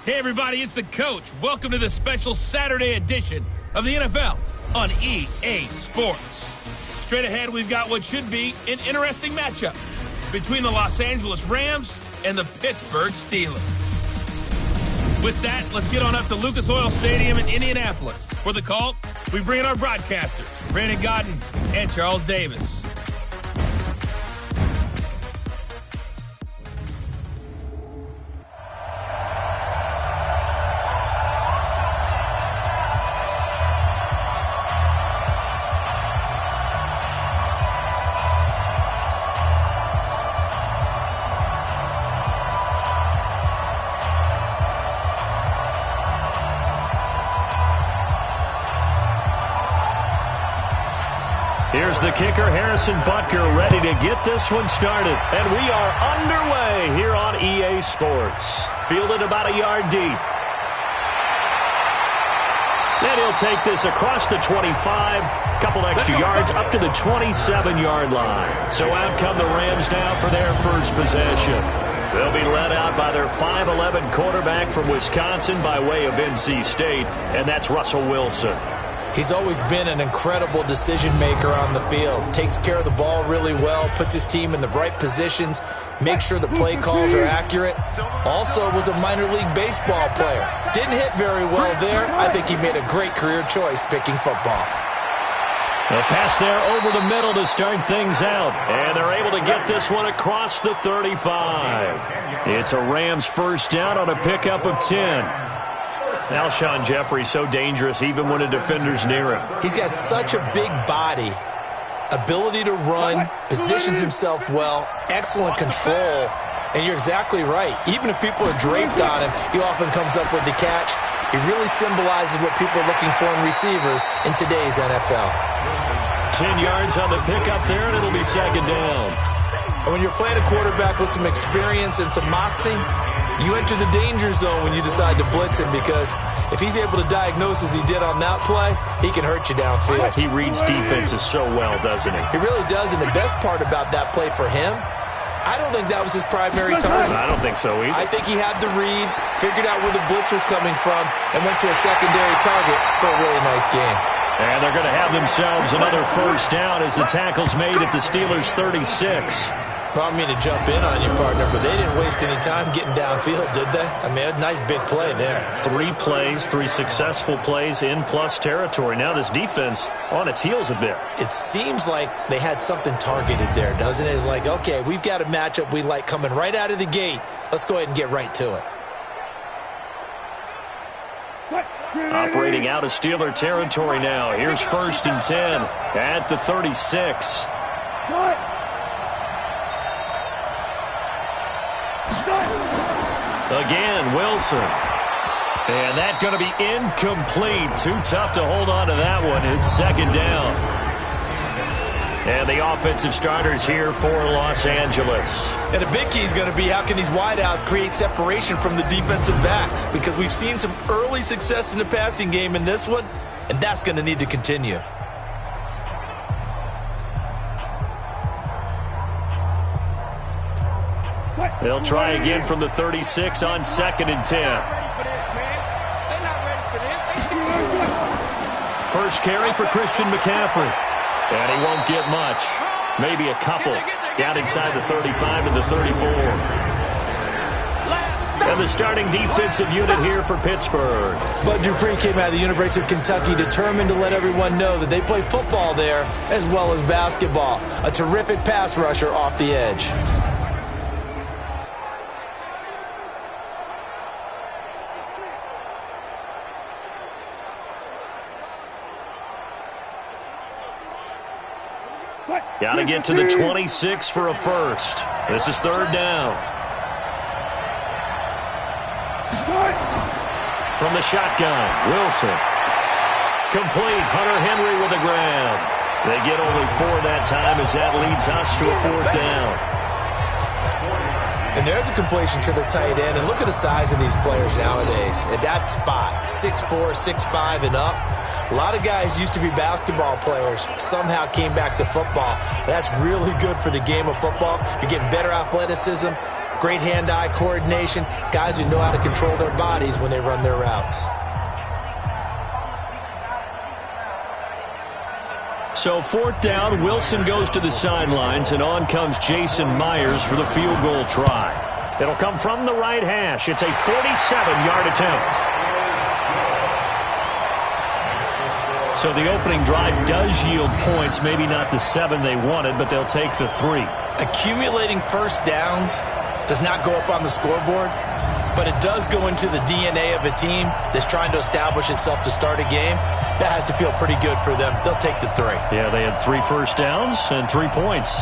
Hey everybody, it's the coach. Welcome to the special Saturday edition of the NFL on EA Sports. Straight ahead, we've got what should be an interesting matchup between the Los Angeles Rams and the Pittsburgh Steelers. With that, let's get on up to Lucas Oil Stadium in Indianapolis. For the call, we bring in our broadcasters, Brandon Godden and Charles Davis. Here's the kicker, Harrison Butker, ready to get this one started. And we are underway here on EA Sports. Fielded about a yard deep. And he'll take this across the 25, couple extra yards up to the 27-yard line. So out come the Rams now for their first possession. They'll be led out by their 5'11 quarterback from Wisconsin by way of NC State, and that's Russell Wilson. He's always been an incredible decision maker on the field. Takes care of the ball really well, puts his team in the right positions, makes sure the play calls are accurate. Also was a minor league baseball player. Didn't hit very well there. I think he made a great career choice picking football. A pass there over the middle to start things out. And they're able to get this one across the 35. It's a Rams first down on a pickup of 10. Alshon Jeffrey so dangerous even when a defender's near him. He's got such a big body, ability to run, positions himself well, excellent control, and you're exactly right. Even if people are draped on him, he often comes up with the catch. He really symbolizes what people are looking for in receivers in today's NFL. 10 yards on the pickup there, and it'll be second down. And when you're playing a quarterback with some experience and some moxie, you enter the danger zone when you decide to blitz him, because if he's able to diagnose as he did on that play, he can hurt you downfield. He reads defenses so well, doesn't he? He really does, and the best part about that play for him, I don't think that was his primary target. I don't think so either. I think he had the read, figured out where the blitz was coming from, and went to a secondary target for a really nice game. And they're going to have themselves another first down as the tackle's made at the Steelers' 36. Well, I mean to jump in on you, partner, but they didn't waste any time getting downfield, did they? I mean, a nice big play there. 3 plays, 3 successful plays in plus territory. Now this defense on its heels a bit. It seems like they had something targeted there, doesn't it? It's like, okay, we've got a matchup we like coming right out of the gate. Let's go ahead and get right to it. Operating out of Steeler territory now. Here's first and 10 at the 36. Again, Wilson. And that's going to be incomplete. Too tough to hold on to that one. It's second down. And the offensive starters here for Los Angeles. And the big key is going to be how can these wideouts create separation from the defensive backs, because we've seen some early success in the passing game in this one, and that's going to need to continue. They'll try again from the 36 on second and 10. First carry for Christian McCaffrey. And he won't get much. Maybe a couple. Down inside the 35 and the 34. And the starting defensive unit here for Pittsburgh. Bud Dupree came out of the University of Kentucky determined to let everyone know that they play football there as well as basketball. A terrific pass rusher off the edge. Got to get to the 26 for a first. This is third down. From the shotgun, Wilson. Complete. Hunter Henry with a grab. They get only 4 that time as that leads us to a fourth down. And there's a completion to the tight end. And look at the size of these players nowadays. At that spot, 6'4", 6'5", and up. A lot of guys used to be basketball players, somehow came back to football. That's really good for the game of football. You're getting better athleticism, great hand-eye coordination, guys who know how to control their bodies when they run their routes. So 4th down, Wilson goes to the sidelines, and on comes Jason Myers for the field goal try. It'll come from the right hash. It's a 47-yard attempt. So the opening drive does yield points, maybe not the 7 they wanted, but they'll take the 3. Accumulating first downs does not go up on the scoreboard, but it does go into the DNA of a team that's trying to establish itself to start a game. That has to feel pretty good for them. They'll take the 3. Yeah, they had 3 first downs and 3 points.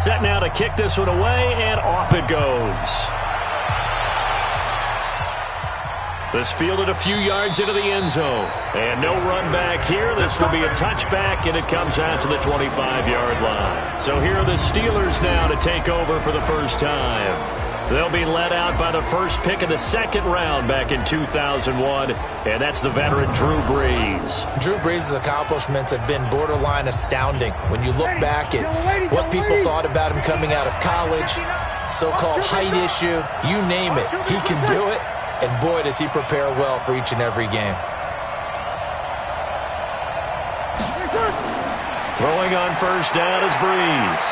Set now to kick this one away, and off it goes. This fielded a few yards into the end zone. And no run back here. This will be a touchback, and it comes out to the 25-yard line. So here are the Steelers now to take over for the first time. They'll be led out by the first pick of the 2nd round back in 2001, and that's the veteran Drew Brees. Drew Brees' accomplishments have been borderline astounding. When you look back at what people thought about him coming out of college, so-called height issue, you name it, he can do it. And boy, does he prepare well for each and every game. Throwing on first down is Brees.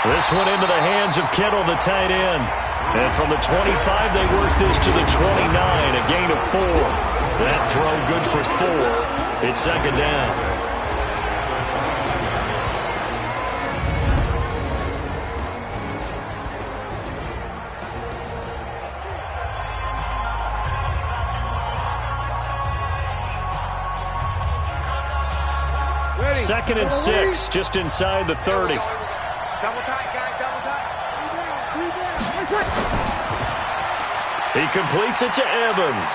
This one into the hands of Kittle, the tight end. And from the 25, they work this to the 29, a gain of 4. That throw good for 4. It's 2nd down. Second and 6, just inside the 30. Double tight, guys, double tight. He completes it to Evans.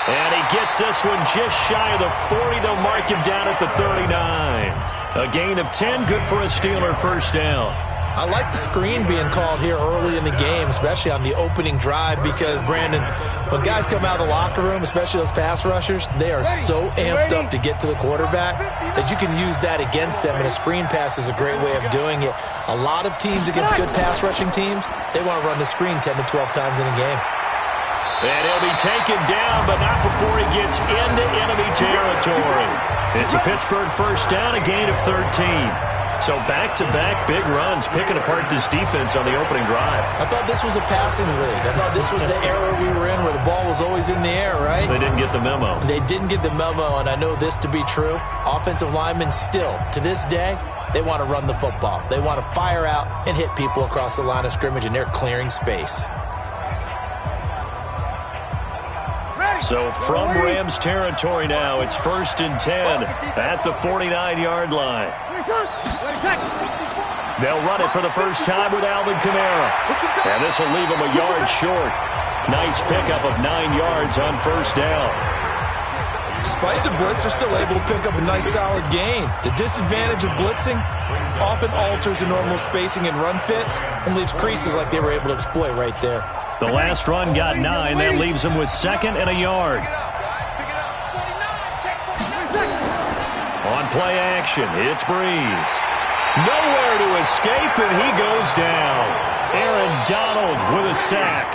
And he gets this one just shy of the 40. They'll mark him down at the 39. A gain of 10, good for a Steeler first down. I like the screen being called here early in the game, especially on the opening drive, because, Brandon, when guys come out of the locker room, especially those pass rushers, they are so amped up to get to the quarterback that you can use that against them, and a screen pass is a great way of doing it. A lot of teams against good pass rushing teams, they want to run the screen 10 to 12 times in a game. And he'll be taken down, but not before he gets into enemy territory. It's a Pittsburgh first down, a gain of 13. So back-to-back big runs, picking apart this defense on the opening drive. I thought this was a passing league. I thought this was the era we were in where the ball was always in the air, right? They didn't get the memo. They didn't get the memo, and I know this to be true. Offensive linemen still, to this day, they want to run the football. They want to fire out and hit people across the line of scrimmage, and they're clearing space. So from Rams territory now, it's 1st and 10 at the 49-yard line. They'll run it for the first time with Alvin Kamara. And this will leave him a yard short. Nice pickup of 9 yards on first down. Despite the blitz, they're still able to pick up a nice solid gain. The disadvantage of blitzing often alters the normal spacing and run fits and leaves creases like they were able to exploit right there. The last run got 9. That leaves him with 2nd and a yard. On play action, it's Brees. Nowhere to escape, and he goes down. Aaron Donald with a sack.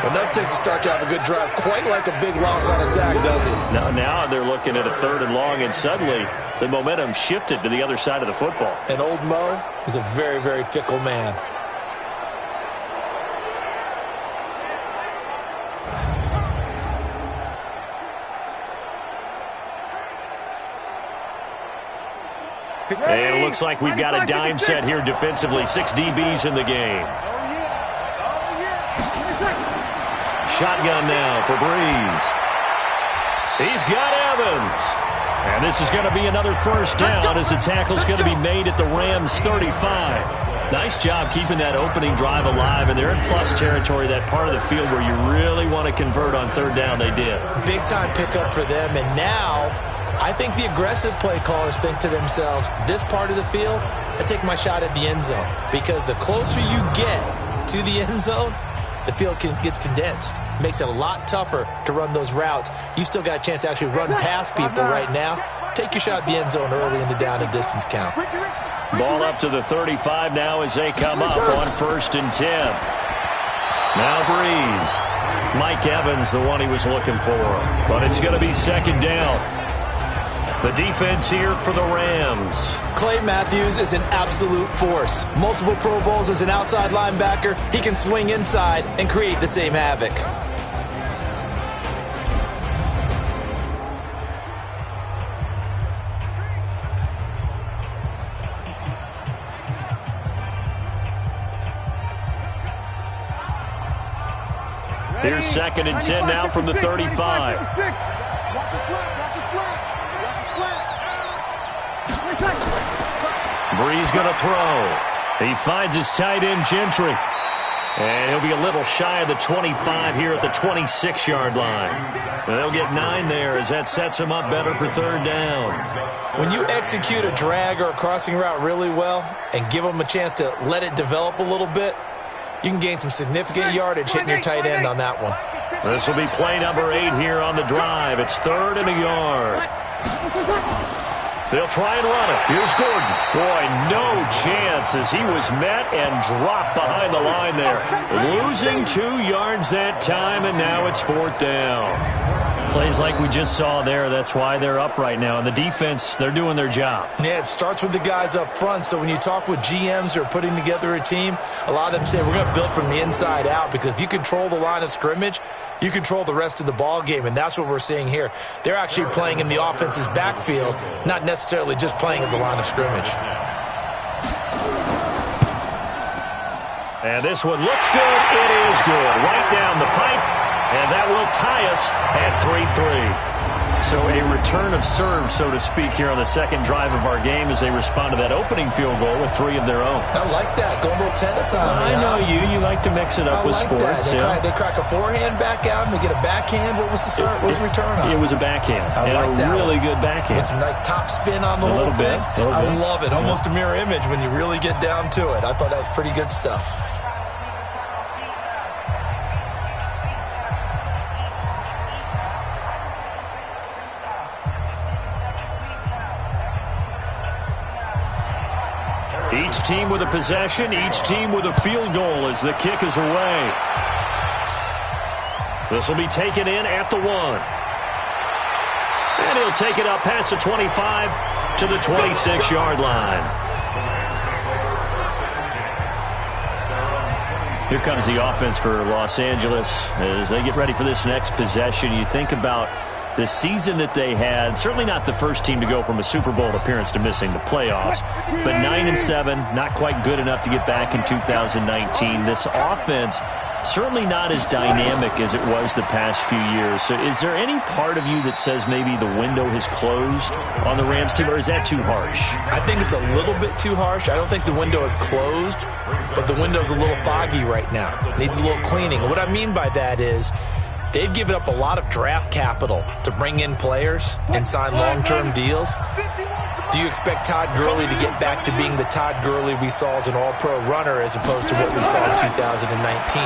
Well, that takes a start to have a good drive. Quite like a big loss on a sack, does it? Now they're looking at a 3rd and long, and suddenly the momentum shifted to the other side of the football. And old Mo is a very, very fickle man. And it looks like we've got a dime set here defensively. 6 DBs in the game. Shotgun now for Brees. He's got Evans. And this is going to be another first down as the tackle's going to be made at the Rams 35. Nice job keeping that opening drive alive, and they're in plus territory, that part of the field where you really want to convert on 3rd down. They did. Big-time pickup for them, and now I think the aggressive play callers think to themselves, this part of the field, I take my shot at the end zone. Because the closer you get to the end zone, the field gets condensed. Makes it a lot tougher to run those routes. You still got a chance to actually run past people right now. Take your shot at the end zone early in the down and distance count. Ball up to the 35 now as they come up on 1st and 10. Now Breeze. Mike Evans, the one he was looking for. But it's going to be 2nd down. The defense here for the Rams. Clay Matthews is an absolute force. Multiple Pro Bowls as an outside linebacker. He can swing inside and create the same havoc. Here's 2nd and 10 now from the 35. Watch the slap, watch the slap. Breeze going to throw. He finds his tight end, Gentry. And he'll be a little shy of the 25 here at the 26-yard line. And they'll get 9 there as that sets him up better for 3rd down. When you execute a drag or a crossing route really well and give them a chance to let it develop a little bit, you can gain some significant yardage hitting your tight end on that one. This will be play number 8 here on the drive. It's 3rd and a yard. They'll try and run it. Here's Gordon. Boy, no chance as he was met and dropped behind the line there. Losing 2 yards that time, and now it's 4th down. Plays like we just saw there. That's why they're up right now. And the defense, they're doing their job. Yeah, it starts with the guys up front. So when you talk with GMs who are putting together a team, a lot of them say we're going to build from the inside out, because if you control the line of scrimmage, you control the rest of the ball game, and that's what we're seeing here. They're actually playing in the offense's backfield, not necessarily just playing at the line of scrimmage. And this one looks good. It is good. Right down the pipe, and that will tie us at 3-3. So a return of serve, so to speak, here on the 2nd drive of our game as they respond to that opening field goal with 3 of their own. I like that. Going a little tennis on me. I know you. You like to mix it up with sports. They crack a forehand back out and they get a backhand. What was the start? What was the return on? It was a backhand. I like that. Really good backhand. With some nice top spin on the whole thing. I love it. Almost a mirror image when you really get down to it. I thought that was pretty good stuff. Each team with a possession, each team with a field goal as the kick is away. This will be taken in at the 1. And he'll take it up past the 25 to the 26-yard line. Here comes the offense for Los Angeles as they get ready for this next possession. You think about the season that they had, certainly not the first team to go from a Super Bowl appearance to missing the playoffs, but 9-7, not quite good enough to get back in 2019. This offense certainly not as dynamic as it was the past few years. So is there any part of you that says maybe the window has closed on the Rams team, or is that too harsh? I think it's a little bit too harsh. I don't think the window is closed, but the window's a little foggy right now. Needs a little cleaning. And what I mean by that is they've given up a lot of draft capital to bring in players and sign long-term deals. Do you expect Todd Gurley to get back to being the Todd Gurley we saw as an all-pro runner as opposed to what we saw in 2019?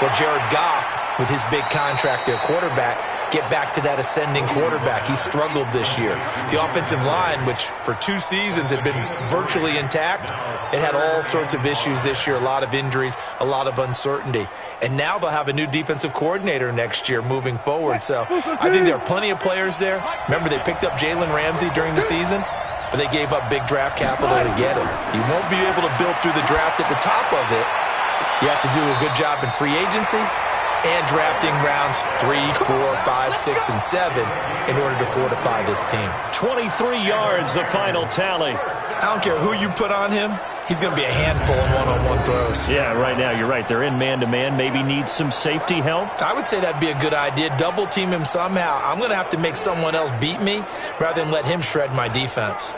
Well, Jared Goff, with his big contract, their quarterback, get back to that ascending quarterback. He struggled this year. The offensive line, which for 2 seasons had been virtually intact, it had all sorts of issues this year, a lot of injuries, a lot of uncertainty. And now they'll have a new defensive coordinator next year moving forward. So I think there are plenty of players there. Remember, they picked up Jalen Ramsey during the season, but they gave up big draft capital to get him. You won't be able to build through the draft at the top of it. You have to do a good job in free agency and drafting rounds 3, 4, 5, 6, and 7 in order to fortify this team. 23 yards, the final tally. I don't care who you put on him. He's going to be a handful in one-on-one throws. Yeah, right now, you're right. They're in man-to-man. Maybe needs some safety help. I would say that'd be a good idea. Double team him somehow. I'm going to have to make someone else beat me rather than let him shred my defense.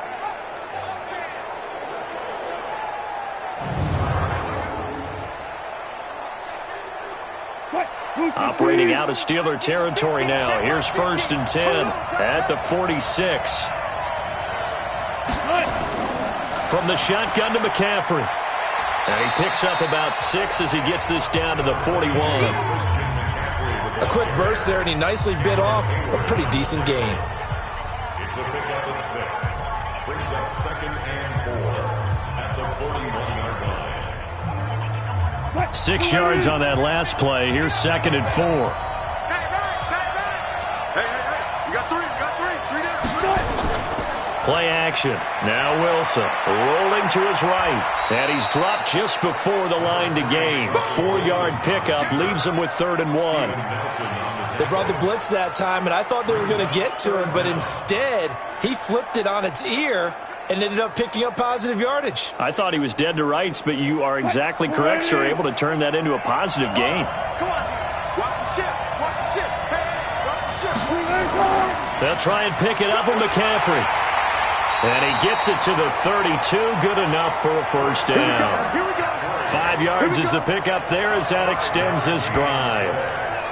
Operating out of Steeler territory now. Here's 1st and 10 at the 46. From the shotgun to McCaffrey. And he picks up about 6 as he gets this down to the 41. A quick burst there, and he nicely bit off a pretty decent gain. It's a pickup of 6. Brings up 2nd and 4 at the 41-yard line. 6 yards on that last play. Here's 2nd and 4. Hey, you got 3 down. Play action. Now Wilson rolling to his right. And he's dropped just before the line to gain. 4-yard pickup leaves him with 3rd and 1. They brought the blitz that time, and I thought they were going to get to him, but instead he flipped it on its ear and ended up picking up positive yardage. I thought he was dead to rights, but you are exactly correct, sir. Able to turn that into a positive gain. Come on, watch the ship. Watch the ship. Hey, watch the ship. They'll try and pick it up with McCaffrey. And he gets it to the 32. Good enough for a first down. Here we go. 5 yards is the pickup there as that extends this drive.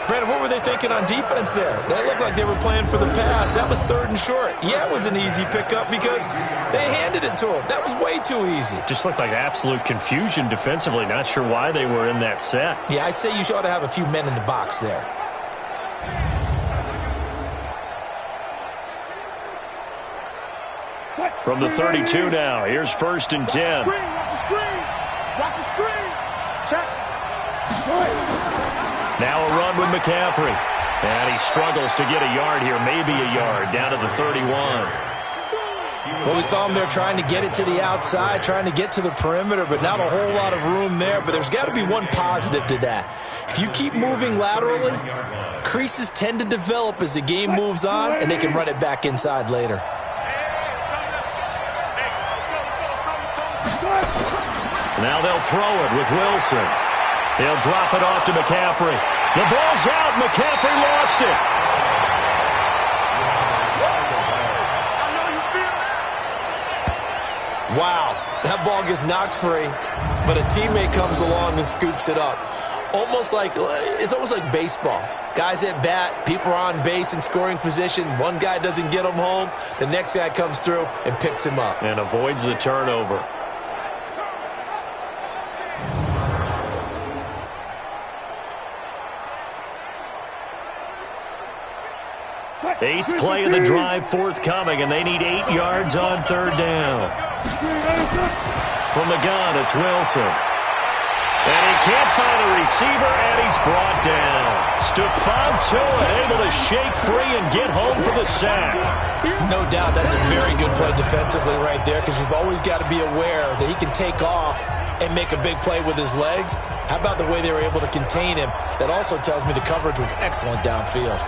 Brandon, what were they thinking on defense there? They looked like they were playing for the pass. That was 3rd and short. Yeah, it was an easy pickup because they handed it to him. That was way too easy. Just looked like absolute confusion defensively. Not sure why they were in that set. Yeah, I'd say you ought to have a few men in the box there. From the 32 now, here's 1st and 10. Watch the screen. Watch the screen. Check. Now a run with McCaffrey. And he struggles to get a yard here, maybe a yard, down to the 31. Well, we saw him there trying to get it to the outside, trying to get to the perimeter, but not a whole lot of room there. But there's got to be one positive to that. If you keep moving laterally, creases tend to develop as the game moves on, and they can run it back inside later. Now they'll throw it with Wilson. He'll drop it off to McCaffrey. The ball's out. McCaffrey lost it. Wow, that ball gets knocked free, but a teammate comes along and scoops it up. It's almost like baseball. Guys at bat, people are on base in scoring position. One guy doesn't get him home. The next guy comes through and picks him up. And avoids the turnover. 8th play of the drive forthcoming, and they need 8 yards on 3rd down. From the gun, it's Wilson. And he can't find a receiver, and he's brought down. Stephon Tuitt able to shake free and get home for the sack. No doubt that's a very good play defensively right there, because you've always got to be aware that he can take off and make a big play with his legs. How about the way they were able to contain him? That also tells me the coverage was excellent downfield.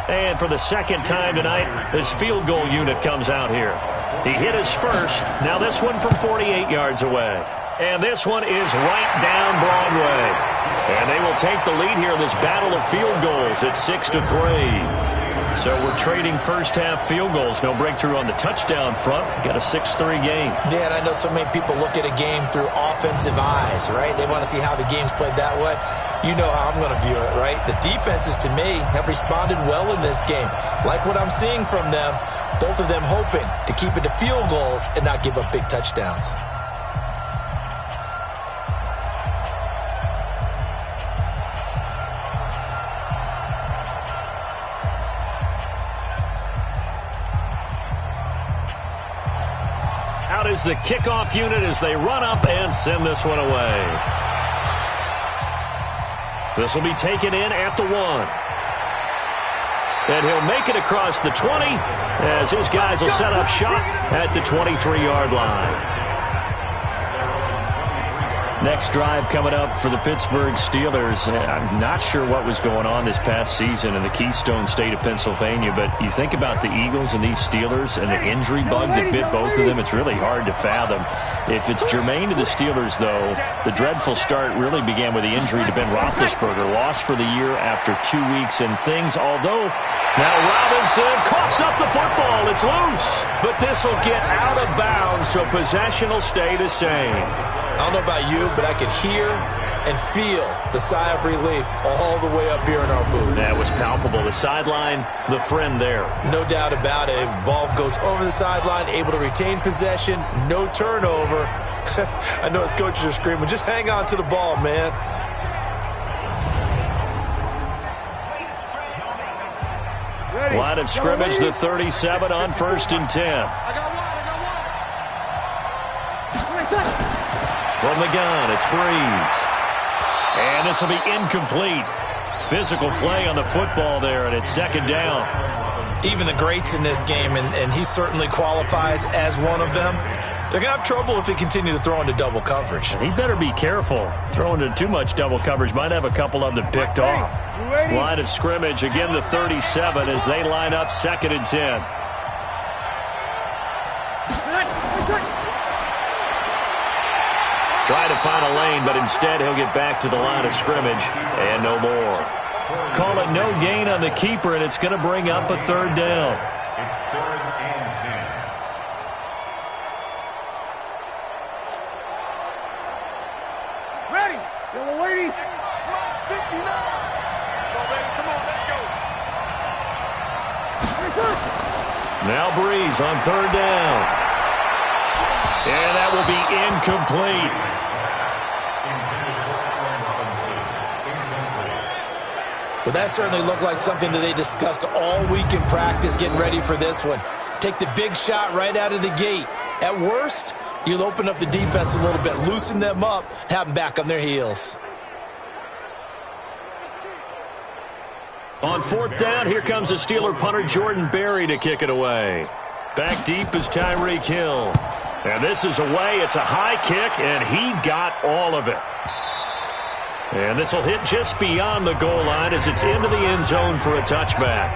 And for the 2nd time tonight, his field goal unit comes out here. He hit his first. Now this one from 48 yards away. And this one is right down Broadway. And they will take the lead here in this battle of field goals at 6-3. So we're trading first-half field goals. No breakthrough on the touchdown front. Got a 6-3 game. Yeah, and I know so many people look at a game through offensive eyes, right? They want to see how the game's played that way. You know how I'm going to view it, right? The defenses, to me, have responded well in this game. Like what I'm seeing from them, both of them hoping to keep it to field goals and not give up big touchdowns. Out is the kickoff unit as they run up and send this one away. This will be taken in at the 1. And he'll make it across the 20 as his guys will set up shop at the 23-yard line. Next drive coming up for the Pittsburgh Steelers. I'm not sure what was going on this past season in the Keystone State of Pennsylvania, but you think about the Eagles and these Steelers and the injury bug that bit both of them, it's really hard to fathom. If it's germane to the Steelers, though, the dreadful start really began with the injury to Ben Roethlisberger, lost for the year after 2 weeks, and things, although now Robinson coughs up the football. It's loose, but this will get out of bounds, so possession will stay the same. I don't know about you, but I could hear and feel the sigh of relief all the way up here in our booth. That was palpable. The sideline, the friend there. No doubt about it. Ball goes over the sideline, able to retain possession, no turnover. I know his coaches are screaming, just hang on to the ball, man. Line of scrimmage, the 37 on 1st and 10. From the gun, it's Breeze. And this will be incomplete. Physical play on the football there, and it's 2nd down. Even the greats in this game, and he certainly qualifies as one of them, they're going to have trouble if they continue to throw into double coverage. He better be careful. Throwing into too much double coverage might have a couple of them picked off. Line of scrimmage, again the 37 as they line up 2nd and 10. Try to find a lane, but instead he'll get back to the line of scrimmage and no more. Call it no gain on the keeper, and it's going to bring up a 3rd down. It's 3rd and 10. Ready. Yellow lady. 59. Come on, baby. Come on, let's go. Now Breeze on 3rd down. And that will be incomplete. Well, that certainly looked like something that they discussed all week in practice getting ready for this one. Take the big shot right out of the gate. At worst, you'll open up the defense a little bit, loosen them up, have them back on their heels. On 4th down, here comes the Steeler punter Jordan Berry to kick it away. Back deep is Tyreek Hill. And this is away. It's a high kick, and he got all of it. And this will hit just beyond the goal line as it's into the end zone for a touchback.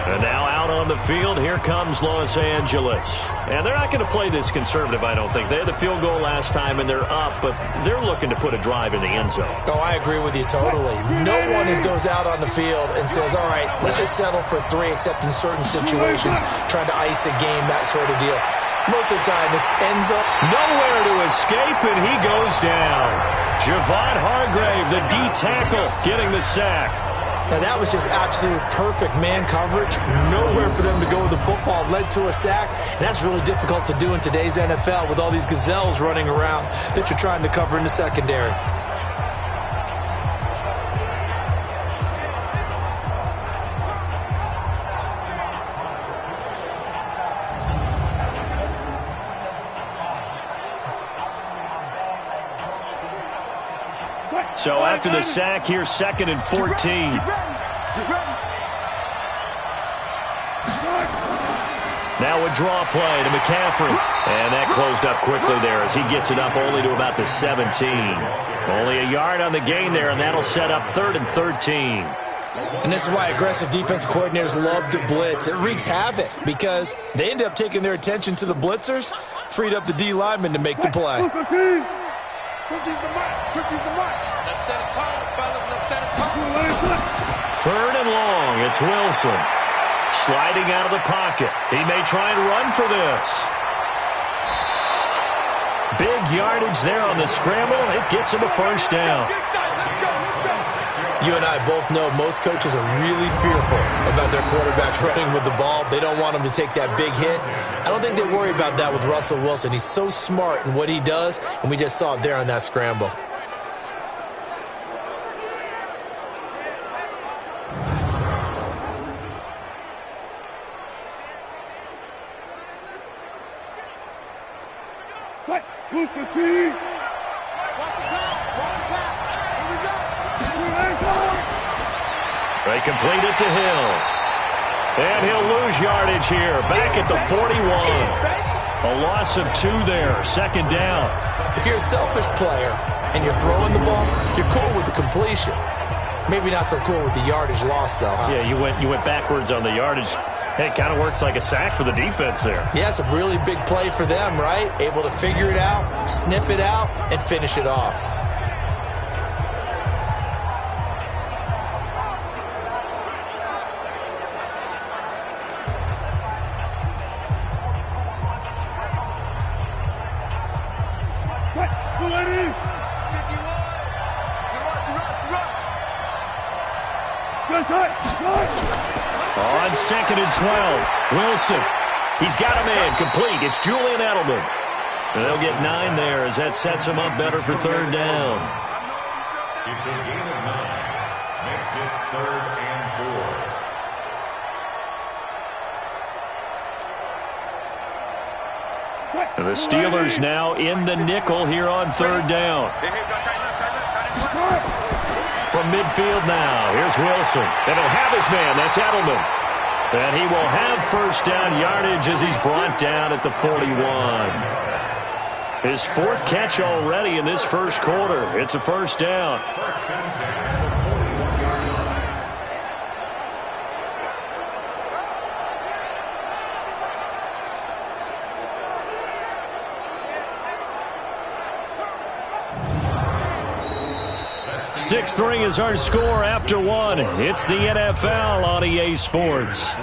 And now out on the field, here comes Los Angeles. And they're not going to play this conservative, I don't think. They had the field goal last time, and they're up, but they're looking to put a drive in the end zone. Oh, I agree with you totally. No one goes out on the field and says, all right, let's just settle for 3, except in certain situations, trying to ice a game, that sort of deal. Most of the time, it's ends up nowhere to escape, and he goes down. Javon Hargrave, the D tackle, getting the sack. Now, that was just absolute perfect man coverage. Nowhere for them to go with the football. Led to a sack. And that's really difficult to do in today's NFL with all these gazelles running around that you're trying to cover in the secondary. So after the sack, here's 2nd and 14. Now a draw play to McCaffrey. And that closed up quickly there as he gets it up only to about the 17. Only a yard on the gain there, and that'll set up 3rd and 13. And this is why aggressive defense coordinators love to blitz. It wreaks havoc because they end up taking their attention to the blitzers, freed up the D lineman to make the play. Let's set a tone, fellas. Let's set a tone. 3rd and long. It's Wilson. Sliding out of the pocket. He may try and run for this. Big yardage there on the scramble. It gets him a 1st down. You and I both know most coaches are really fearful about their quarterbacks running with the ball. They don't want them to take that big hit. I don't think they worry about that with Russell Wilson. He's so smart in what he does, and we just saw it there on that scramble. They complete it to Hill. And he'll lose yardage here. Back at the 41. A loss of 2 there. 2nd down. If you're a selfish player and you're throwing the ball, you're cool with the completion. Maybe not so cool with the yardage loss, though, huh? Yeah, you went backwards on the yardage. Hey, it kind of works like a sack for the defense there. Yeah, it's a really big play for them, right? Able to figure it out, sniff it out, and finish it off. On 2nd and 12, Wilson. He's got a man complete. It's Julian Edelman. And they'll get 9 there as that sets him up better for 3rd down. It's a gain of 9. Makes it 3rd and 4. And the Steelers now in the nickel here on 3rd down. From midfield now, here's Wilson. And he'll have his man. That's Edelman. And he will have 1st down yardage as he's brought down at the 41. His 4th catch already in this 1st quarter. It's a 1st down. Sixth ring is our score after 1. It's the NFL on EA Sports.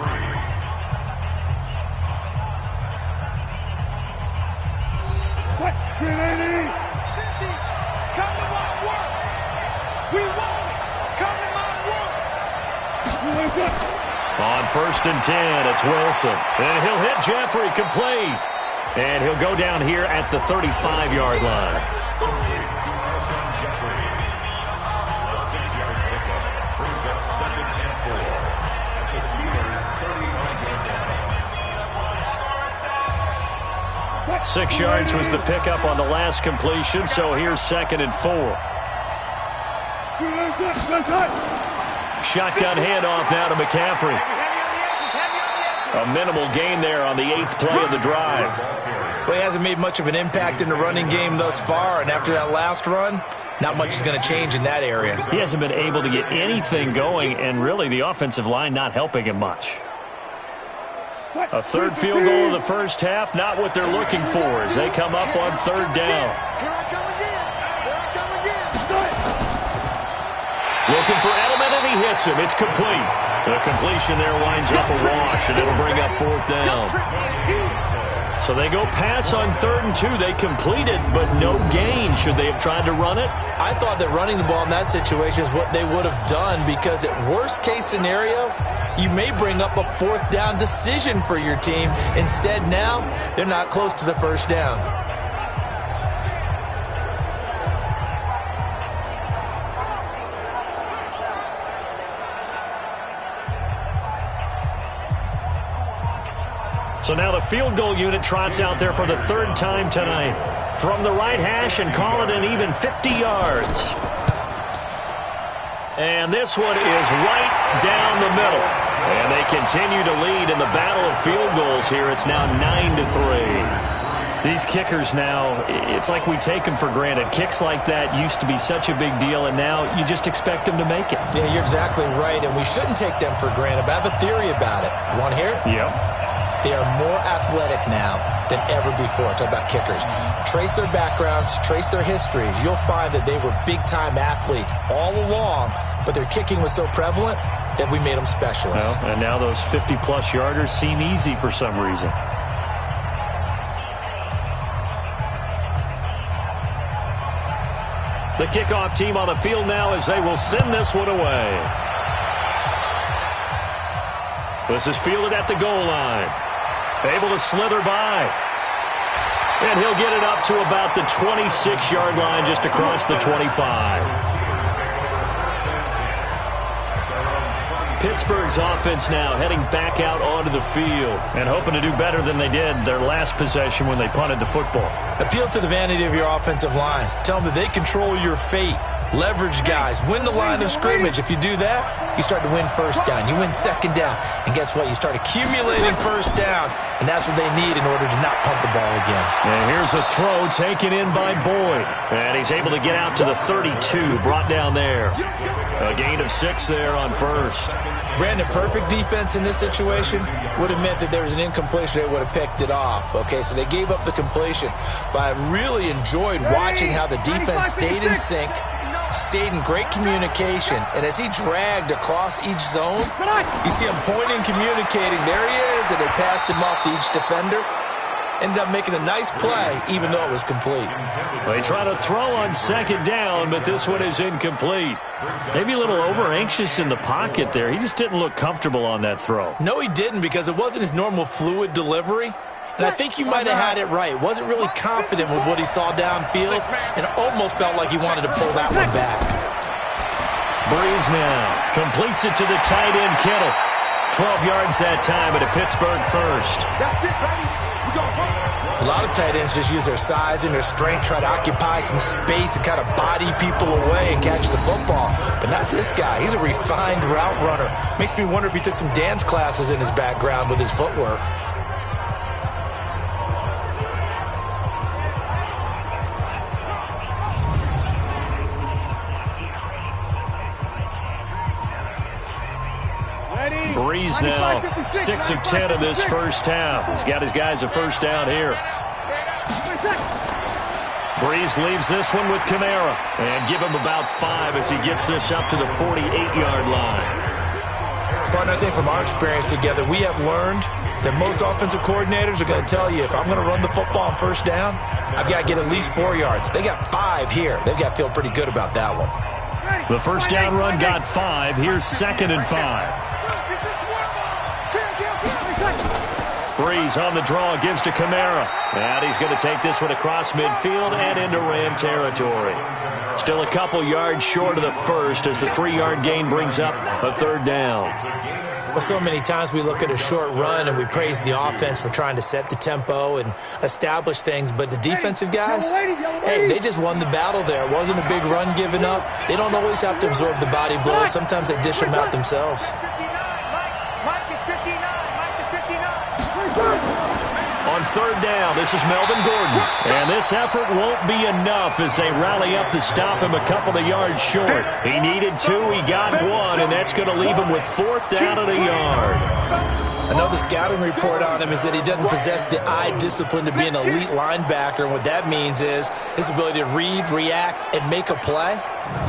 On 1st and 10, it's Wilson. And he'll hit Jeffrey complete. And he'll go down here at the 35-yard line. A 6-yard pickup brings up 2nd and 4 at the Steelers' 35-yard line. 6 yards was the pickup on the last completion, so here's 2nd and 4. Shotgun handoff now to McCaffrey. A minimal gain there on the 8th play of the drive. Well, he hasn't made much of an impact in the running game thus far, and after that last run, not much is going to change in that area. He hasn't been able to get anything going, and really the offensive line not helping him much. A 3rd field goal of the 1st half, not what they're looking for as they come up on 3rd down. Looking for Edelman, and he hits him. It's complete. The completion there winds up a wash, and it'll bring up 4th down. So they go pass on 3rd and 2. They complete it, but no gain. Should they have tried to run it? I thought that running the ball in that situation is what they would have done, because at worst case scenario, you may bring up a 4th down decision for your team. Instead, now, they're not close to the 1st down. So now the field goal unit trots out there for the 3rd time tonight. From the right hash and call it an even 50 yards. And this one is right down the middle. And they continue to lead in the battle of field goals here. It's now 9-3. These kickers now, it's like we take them for granted. Kicks like that used to be such a big deal, and now you just expect them to make it. Yeah, you're exactly right, and we shouldn't take them for granted. But I have a theory about it. You want to hear it? Yep. They are more athletic now than ever before. Talk about kickers. Trace their backgrounds, trace their histories. You'll find that they were big-time athletes all along, but their kicking was so prevalent that we made them specialists. Well, and now those 50-plus yarders seem easy for some reason. The kickoff team on the field now as they will send this one away. This is fielded at the goal line. Able to slither by. And he'll get it up to about the 26-yard line just across the 25. Pittsburgh's offense now heading back out onto the field and hoping to do better than they did their last possession when they punted the football. Appeal to the vanity of your offensive line. Tell them that they control your fate. Leverage guys. Win the line of scrimmage. If you do that, you start to win 1st down. You win 2nd down. And guess what? You start accumulating 1st downs. And that's what they need in order to not punt the ball again. And here's a throw taken in by Boyd. And he's able to get out to the 32. Brought down there. A gain of 6 there on 1st. Brandon, perfect defense in this situation would have meant that there was an incompletion. They would have picked it off. Okay, so they gave up the completion. But I really enjoyed watching how the defense stayed in sync, stayed in great communication, and as he dragged across each zone, you see him pointing, communicating. There he is, and they passed him off to each defender. Ended up making a nice play, even though it was complete. They try to throw on second down, but this one is incomplete. Maybe a little over-anxious in the pocket there. He just didn't look comfortable on that throw. No, he didn't, because it wasn't his normal fluid delivery. And I think you might have had it right. Wasn't really confident with what he saw downfield and almost felt like he wanted to pull that one back. Breeze now completes it to the tight end, Kittle. 12 yards that time at a Pittsburgh first. That's it, baby. We go. A lot of tight ends just use their size and their strength, try to occupy some space and kind of body people away and catch the football. But not this guy. He's a refined route runner. Makes me wonder if he took some dance classes in his background with his footwork. Breeze now 6 of 10 of this first half. He's got his guys a first down here. Breeze leaves this one with Kamara. And give him about 5 as he gets this up to the 48-yard line. Partner, I think from our experience together, we have learned that most offensive coordinators are going to tell you, if I'm going to run the football on first down, I've got to get at least 4 yards. They got 5 here. They've got to feel pretty good about that one. The first down run got 5. Here's 2nd and 5. Breeze on the draw, gives to Kamara. And he's going to take this one across midfield and into Ram territory. Still a couple yards short of the first as the 3-yard gain brings up a third down. Well, so many times we look at a short run and we praise the offense for trying to set the tempo and establish things, but the defensive guys, hey, they just won the battle there. It wasn't a big run given up. They don't always have to absorb the body blows. Sometimes they dish them out themselves. On third down, this is Melvin Gordon. And this effort won't be enough as they rally up to stop him a couple of yards short. He needed 2, he got 1, and that's going to leave him with 4th down and a yard. I know the scouting report on him is that he doesn't possess the eye discipline to be an elite linebacker, and what that means is his ability to read, react, and make a play.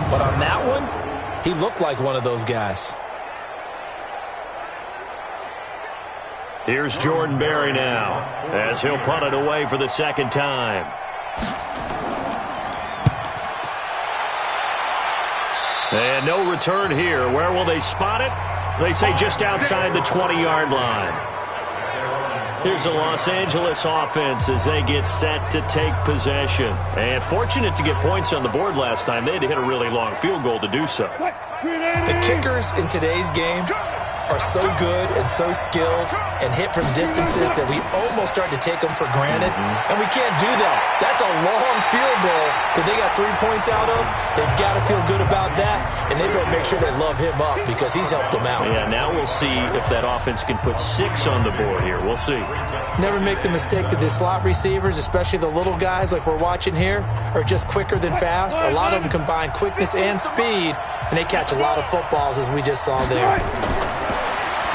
But on that one, he looked like one of those guys. Here's Jordan Berry now as he'll punt it away for the second time. And no return here. Where will they spot it? They say just outside the 20-yard line. Here's a Los Angeles offense as they get set to take possession. And fortunate to get points on the board last time. They had to hit a really long field goal to do so. The kickers in today's game are so good and so skilled and hit from distances that we almost start to take them for granted. And we can't do that. That's a long field goal that they got 3 points out of. They've got to feel good about that, and they better make sure they love him up because he's helped them out. Yeah, now we'll see if that offense can put 6 on the board here. We'll see. Never make the mistake that the slot receivers, especially the little guys like we're watching here, are just quicker than fast. A lot of them combine quickness and speed, and they catch a lot of footballs as we just saw there.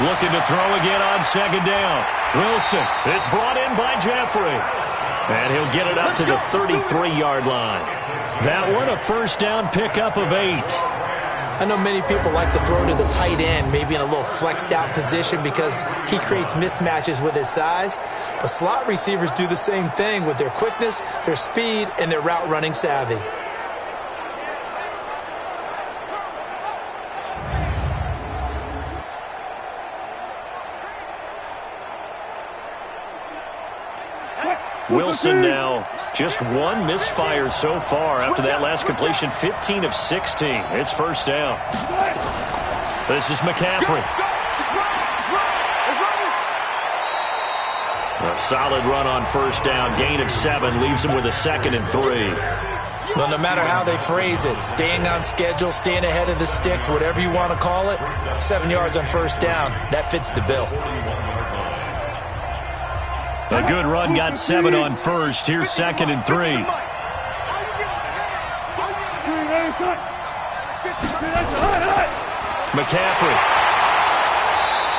Looking to throw again on second down. Wilson is brought in by Jeffrey. And he'll get it up to the 33-yard line. That one a first down pickup of 8. I know many people like to throw to the tight end, maybe in a little flexed out position because he creates mismatches with his size. But slot receivers do the same thing with their quickness, their speed, and their route running savvy. Wilson now just 1 misfire so far after that last completion, 15 of 16. It's first down. This is McCaffrey. A solid run on first down. Gain of 7 leaves him with a 2nd and 3. Well, no matter how they phrase it, staying on schedule, staying ahead of the sticks, whatever you want to call it, 7 yards on first down, that fits the bill. A good run got 7 on first. Here's 2nd and 3. McCaffrey.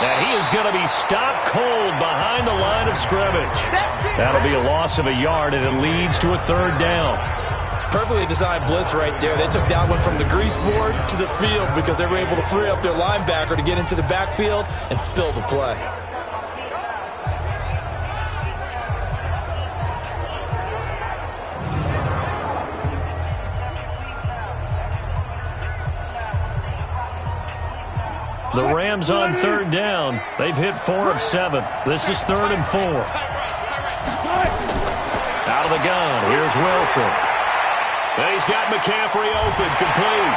And he is going to be stopped cold behind the line of scrimmage. That'll be a loss of a yard, and it leads to a third down. Perfectly designed blitz right there. They took that one from the grease board to the field because they were able to free up their linebacker to get into the backfield and spill the play. The Rams on third down. They've hit 4 of 7. This is 3rd and 4. Out of the gun, here's Wilson. And he's got McCaffrey open, complete.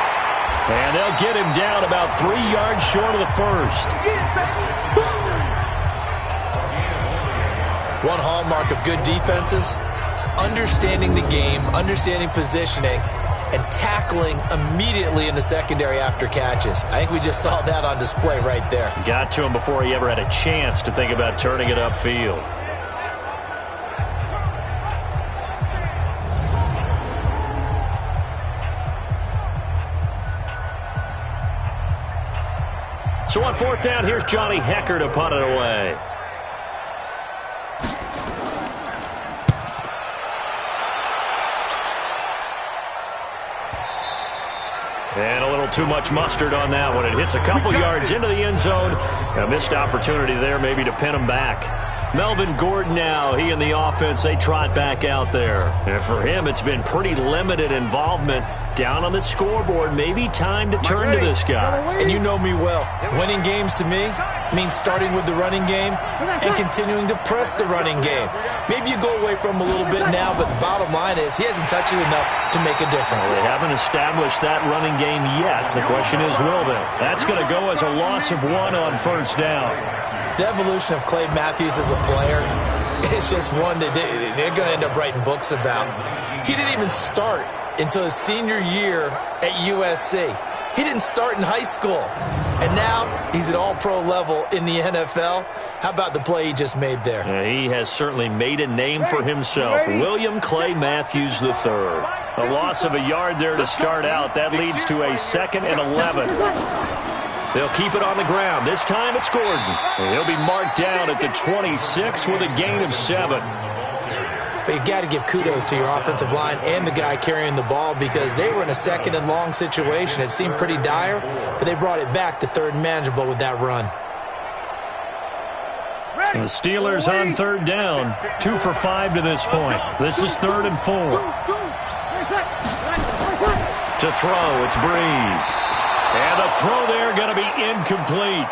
And they'll get him down about 3 yards short of the first. One hallmark of good defenses is understanding the game, understanding positioning, and tackling immediately in the secondary after catches. I think we just saw that on display right there. Got to him before he ever had a chance to think about turning it upfield. So on 4th down, here's Johnny Hecker to punt it away. And a little too much mustard on that one. It hits a couple yards into the end zone. A missed opportunity there maybe to pin him back. Melvin Gordon now, he and the offense, they trot back out there. And for him, it's been pretty limited involvement. Down on the scoreboard, maybe time to turn to this guy. And you know me well. Winning games to me means starting with the running game and continuing to press the running game. Maybe you go away from him a little bit now, but the bottom line is he hasn't touched it enough to make a difference. Well, they haven't established that running game yet. The question is, will they? That's going to go as a loss of 1 on 1st down. The evolution of Clay Matthews as a player is just one that they're going to end up writing books about. He didn't even start until his senior year at USC. He didn't start in high school. And now he's at all-pro level in the NFL. How about the play he just made there? Yeah, he has certainly made a name for himself. William Clay Matthews III. A loss of a yard there to start out. That leads to a 2nd and 11. They'll keep it on the ground. This time it's Gordon. And he'll be marked down at the 26 with a gain of 7. But you got to give kudos to your offensive line and the guy carrying the ball because they were in a 2nd and long situation. It seemed pretty dire, but they brought it back to 3rd and manageable with that run. And the Steelers on 3rd down. 2 for 5 to this point. This is 3rd and 4. To throw, it's Breeze. And the throw there going to be incomplete.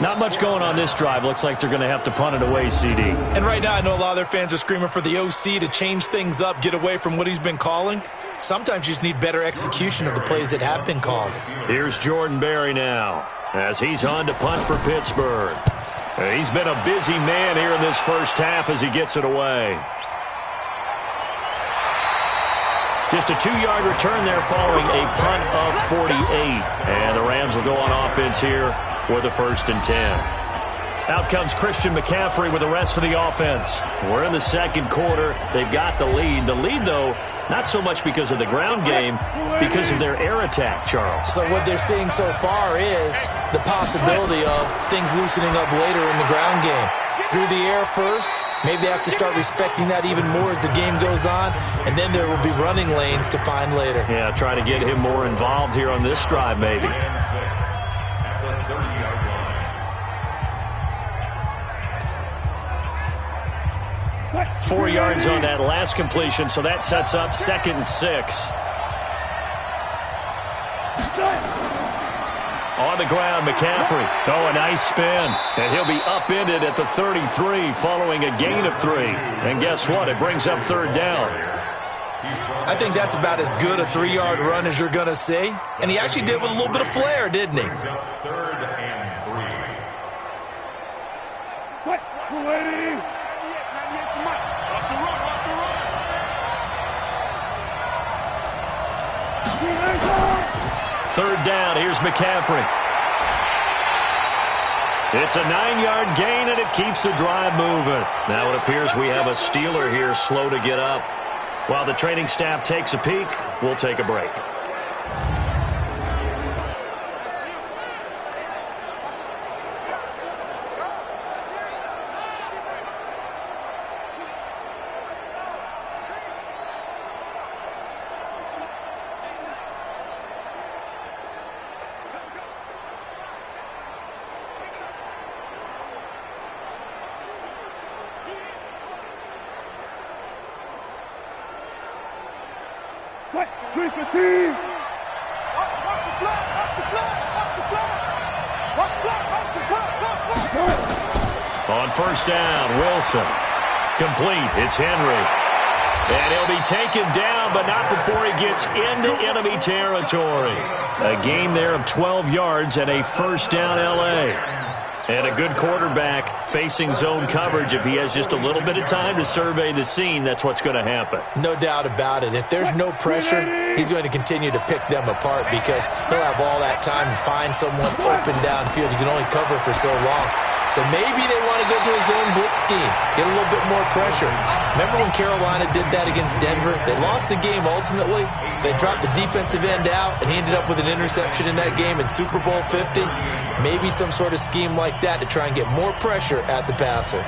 Not much going on this drive. Looks like they're going to have to punt it away, CD. And right now I know a lot of their fans are screaming for the OC to change things up, get away from what he's been calling. Sometimes you just need better execution of the plays that have been called. Here's Jordan Berry now as he's on to punt for Pittsburgh. He's been a busy man here in this first half as he gets it away. Just a 2-yard return there following a punt of 48. And the Rams will go on offense here with a 1st and 10. Out comes Christian McCaffrey with the rest of the offense. We're in the 2nd quarter. They've got the lead. The lead, though, not so much because of the ground game, because of their air attack, Charles. So what they're seeing so far is the possibility of things loosening up later in the ground game. Through the air first, maybe they have to start respecting that even more as the game goes on, and then there will be running lanes to find later. Yeah, try to get him more involved here on this drive, maybe. 4 yards on that last completion, so that sets up 2nd and 6. On the ground, McCaffrey. Oh, a nice spin. And he'll be upended at the 33 following a gain of 3. And guess what? It brings up 3rd down. I think that's about as good a 3-yard run as you're going to see. And he actually did with a little bit of flair, didn't he? 3rd and 3rd down, here's McCaffrey. It's a 9-yard gain, and it keeps the drive moving. Now it appears we have a Steeler here slow to get up. While the training staff takes a peek, we'll take a break. On first down, Wilson. Complete. It's Henry. And he'll be taken down, but not before he gets into enemy territory. A gain there of 12 yards and a first down L.A. And a good quarterback facing zone coverage. If he has just a little bit of time to survey the scene, that's what's going to happen. No doubt about it. If there's no pressure, he's going to continue to pick them apart because he'll have all that time to find someone open downfield. You can only cover for so long. So maybe they want to go to a zone blitz scheme, get a little bit more pressure. Remember when Carolina did that against Denver? They lost the game ultimately. They dropped the defensive end out, and he ended up with an interception in that game in Super Bowl 50. Maybe some sort of scheme like that to try and get more pressure at the passer.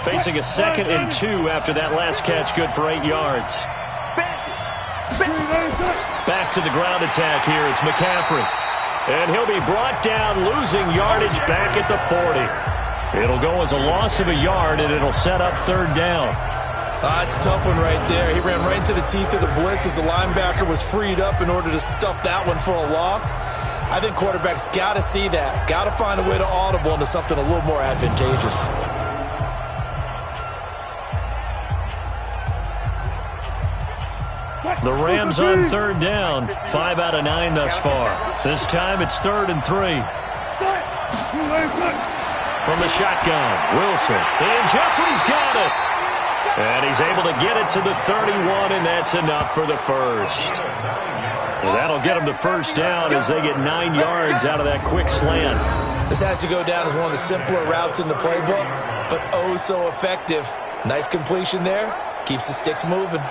Facing a 2nd and 2 after that last catch, good for 8 yards. Back to the ground attack here. It's McCaffrey. And he'll be brought down, losing yardage back at the 40. It'll go as a loss of a yard, and it'll set up 3rd down. It's a tough one right there. He ran right into the teeth of the blitz as the linebacker was freed up in order to stuff that one for a loss. I think quarterbacks got to see that. Got to find a way to audible into something a little more advantageous. The Rams on 3rd down. 5 out of 9 thus far. This time it's 3rd and 3. From the shotgun, Wilson. And Jeffrey's got it. And he's able to get it to the 31, and that's enough for the first. And that'll get him to first down as they get 9 yards out of that quick slant. This has to go down as one of the simpler routes in the playbook, but oh so effective. Nice completion there. Keeps the sticks moving.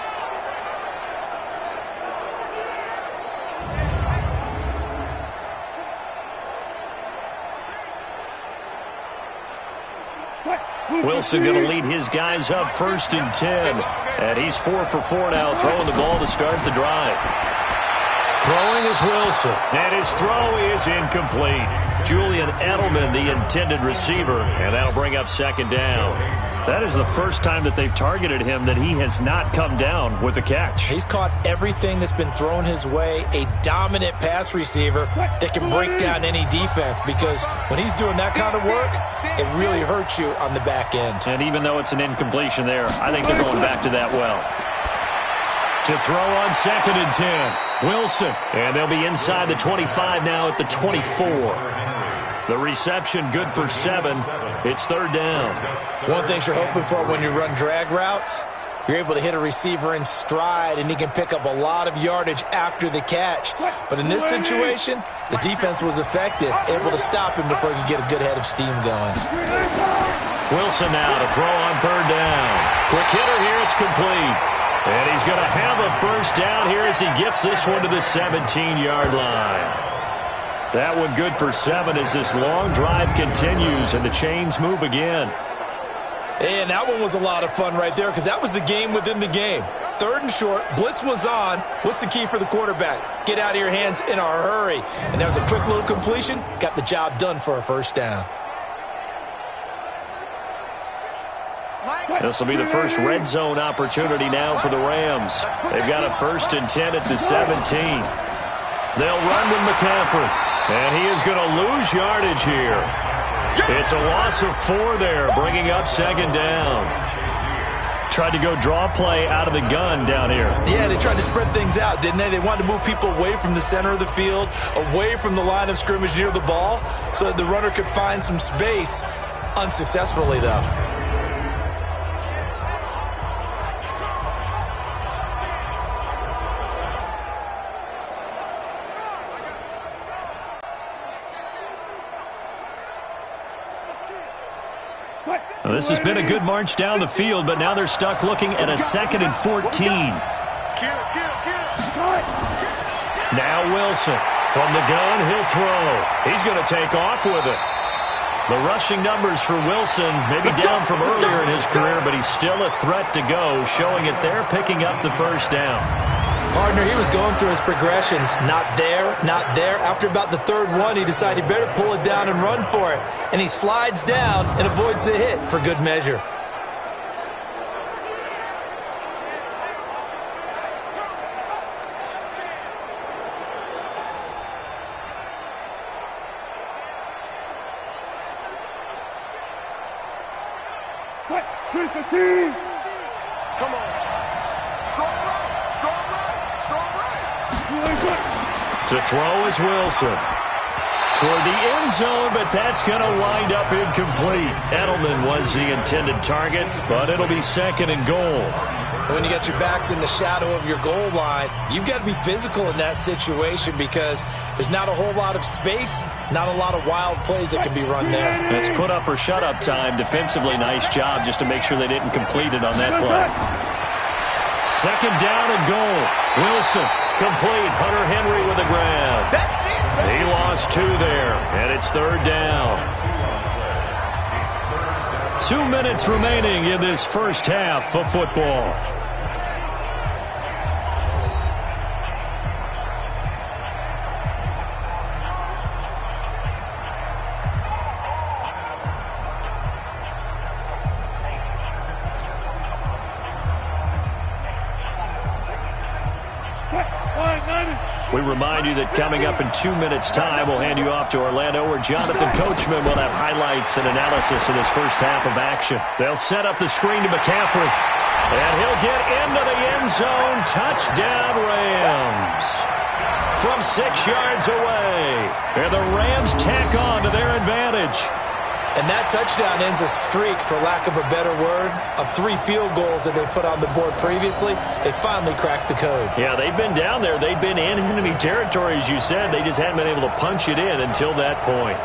Wilson going to lead his guys up 1st and 10. And he's 4 for 4 now, throwing the ball to start the drive. Throwing is Wilson. And his throw is incomplete. Julian Edelman, the intended receiver. And that'll bring up 2nd down. That is the first time that they've targeted him that he has not come down with a catch. He's caught everything that's been thrown his way. A dominant pass receiver that can break down any defense, because when he's doing that kind of work, it really hurts you on the back end. And even though it's an incompletion there, I think they're going back to that well. To throw on 2nd and 10. Wilson. And they'll be inside the 25 now at the 24. The reception good for 7. It's 3rd down. One thing you're hoping for when you run drag routes, you're able to hit a receiver in stride, and he can pick up a lot of yardage after the catch. But in this situation, the defense was effective, able to stop him before he could get a good head of steam going. Wilson now to throw on 3rd down. Quick hitter here, it's complete. And he's going to have a first down here as he gets this one to the 17-yard line. That one good for 7 as this long drive continues and the chains move again. And that one was a lot of fun right there, because that was the game within the game. 3rd and short, blitz was on. What's the key for the quarterback? Get out of your hands in a hurry. And that was a quick little completion. Got the job done for a first down. This will be the first red zone opportunity now for the Rams. They've got a 1st and 10 at the 17. They'll run with McCaffrey. And he is going to lose yardage here. It's a loss of 4 there, bringing up 2nd down. Tried to go draw play out of the gun down here. Yeah, they tried to spread things out, didn't they? They wanted to move people away from the center of the field, away from the line of scrimmage near the ball, so that the runner could find some space. Unsuccessfully, though. Well, this has been a good march down the field, but now they're stuck looking at a 2nd and 14. Now Wilson. From the gun, he'll throw. He's going to take off with it. The rushing numbers for Wilson may be down from earlier in his career, but he's still a threat to go, showing it there, picking up the first down. Partner, he was going through his progressions. Not there, not there. After about the 3rd one, he decided he better pull it down and run for it. And he slides down and avoids the hit for good measure. Come on. Strong right, strong right, strong right. To throw is Wilson. Toward the end zone, but that's going to wind up incomplete. Edelman was the intended target, but it'll be 2nd and goal. When you got your backs in the shadow of your goal line, you've got to be physical in that situation because there's not a whole lot of space, not a lot of wild plays that can be run there. It's put up or shut up time. Defensively, nice job just to make sure they didn't complete it on that play. 2nd down and goal. Wilson, complete. Hunter Henry with a grab. He lost 2 there, and it's 3rd down. 2 minutes remaining in this first half of football. We remind you that coming up in 2 minutes' time, we'll hand you off to Orlando, where Jonathan Coachman will have highlights and analysis of this first half of action. They'll set up the screen to McCaffrey, and he'll get into the end zone. Touchdown, Rams. From 6 yards away, and the Rams tack on to their advantage. And that touchdown ends a streak, for lack of a better word, of 3 field goals that they put on the board previously. They finally cracked the code. Yeah, they've been down there. They've been in enemy territory, as you said. They just hadn't been able to punch it in until that point.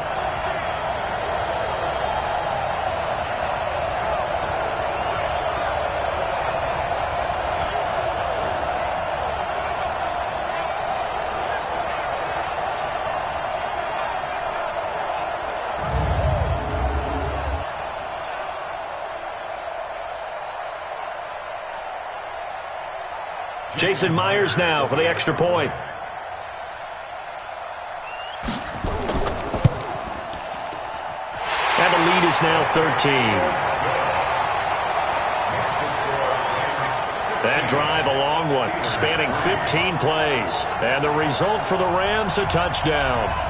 Jason Myers now for the extra point. And the lead is now 13. That drive, a long one, spanning 15 plays. And the result for the Rams, a touchdown.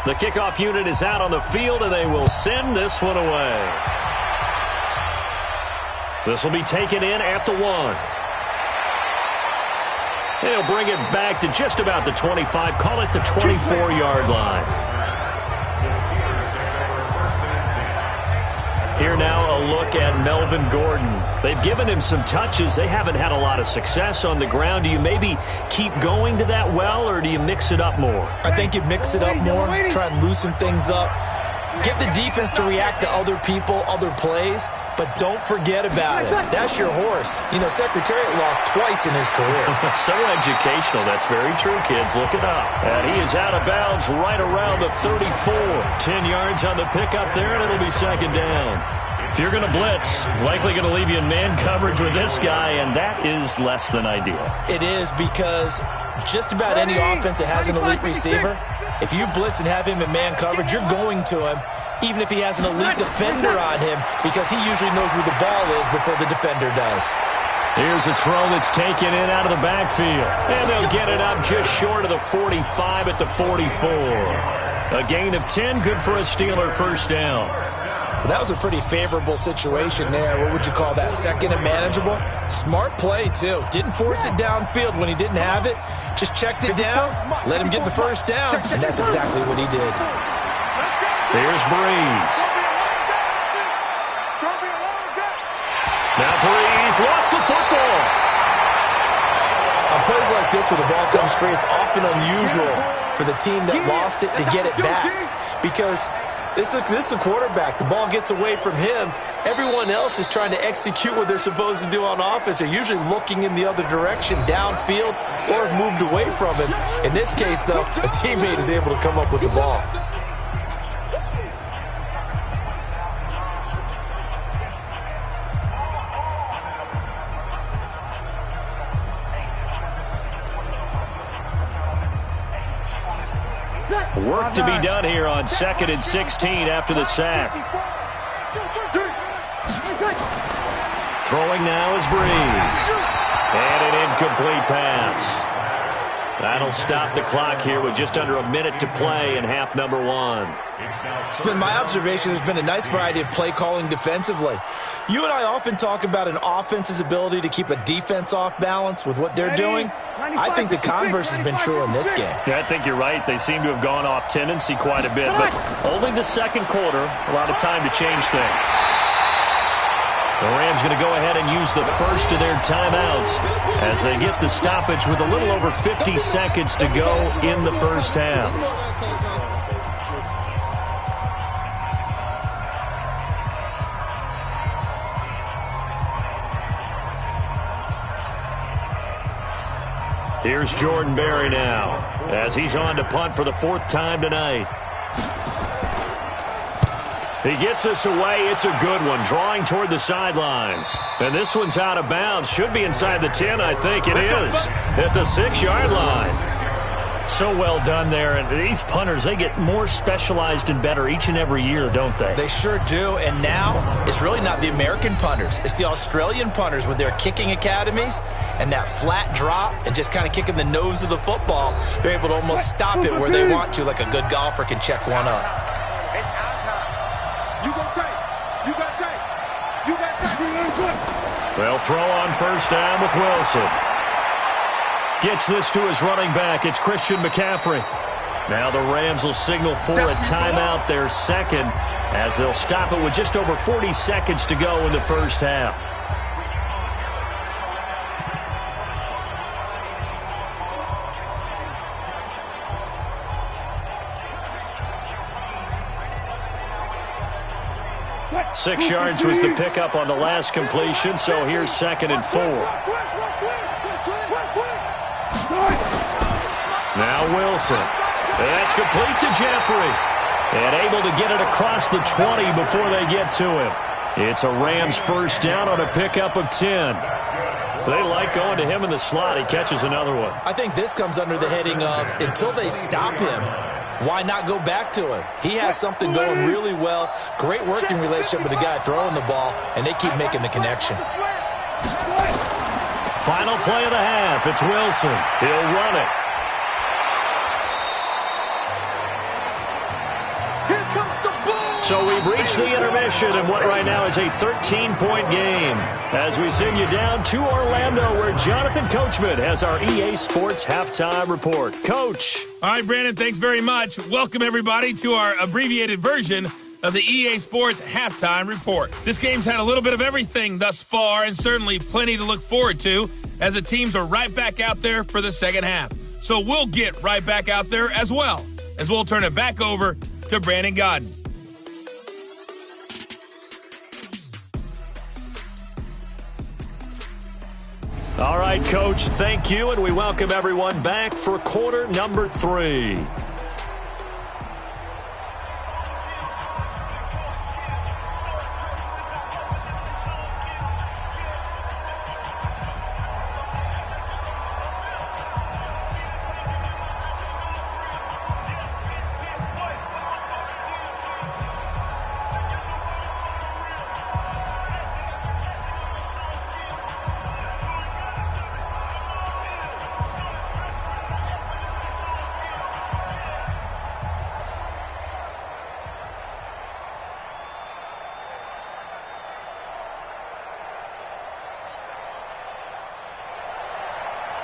The kickoff unit is out on the field, and they will send this one away. This will be taken in at the 1. They'll bring it back to just about the 25, call it the 24-yard line. Here now, a look at Melvin Gordon. They've given him some touches. They haven't had a lot of success on the ground. Do you maybe keep going to that well, or do you mix it up more? I think you mix it up more, try and loosen things up. Get the defense to react to other people, other plays, but don't forget about it. That's your horse. You know, Secretariat lost twice in his career. So educational. That's very true, kids. Look it up. And he is out of bounds right around the 34. 10 yards on the pickup there, and it'll be 2nd down. If you're going to blitz, likely going to leave you in man coverage with this guy, and that is less than ideal. It is, because just about any offense that has an elite receiver, if you blitz and have him in man coverage, you're going to him, even if he has an elite defender on him, because he usually knows where the ball is before the defender does. Here's a throw that's taken in out of the backfield. And they'll get it up just short of the 45 at the 44. A gain of 10, good for a Steeler first down. That was a pretty favorable situation there. What would you call that? 2nd and manageable? Smart play, too. Didn't force it downfield when he didn't have it. Just checked it down, let him get the first down, and that's exactly what he did. Here's Breeze. Now Breeze lost the football. On plays like this where the ball comes free, it's often unusual for the team that lost it to get it back, because this is the quarterback. The ball gets away from him. Everyone else is trying to execute what they're supposed to do on offense. They're usually looking in the other direction, downfield, or have moved away from him. In this case, though, a teammate is able to come up with the ball. Work to be done here on 2nd and 16 after the sack. Throwing now is Breeze. And an incomplete pass. That'll stop the clock here with just under a minute to play in half number 1. It's been my observation there's been a nice variety of play calling defensively. You and I often talk about an offense's ability to keep a defense off balance with what they're doing. I think the converse has been true in this game. Yeah, I think you're right. They seem to have gone off tendency quite a bit, but only the second quarter, a lot of time to change things. The Rams going to go ahead and use the first of their timeouts as they get the stoppage with a little over 50 seconds to go in the first half. Here's Jordan Berry now as he's on to punt for the 4th time tonight. He gets us away. It's a good one, drawing toward the sidelines. And this one's out of bounds. Should be inside the 10, I think it is. At the 6-yard line. So well done there. And these punters, they get more specialized and better each and every year, don't they? They sure do. And now, it's really not the American punters. It's the Australian punters with their kicking academies and that flat drop and just kind of kicking the nose of the football. They're able to almost stop it where they want to, like a good golfer can check one up. They'll throw on first down with Wilson. Gets this to his running back. It's Christian McCaffrey. Now the Rams will signal for a timeout, their second, as they'll stop it with just over 40 seconds to go in the first half. Six yards was the pickup on the last completion, so here's 2nd and 4. Now Wilson. That's complete to Jeffrey. And able to get it across the 20 before they get to him. It's a Rams first down on a pickup of 10. They like going to him in the slot. He catches another one. I think this comes under the heading of until they stop him, why not go back to him? He has something going really well. Great working relationship with the guy throwing the ball, and they keep making the connection. Final play of the half. It's Wilson. He'll run it. So we've reached the intermission in what right now is a 13-point game as we send you down to Orlando where Jonathan Coachman has our EA Sports Halftime Report. Coach. All right, Brandon, thanks very much. Welcome, everybody, to our abbreviated version of the EA Sports Halftime Report. This game's had a little bit of everything thus far and certainly plenty to look forward to as the teams are right back out there for the second half. So we'll get right back out there as well as we'll turn it back over to Brandon Godden. All right, Coach, thank you, and we welcome everyone back for quarter number 3.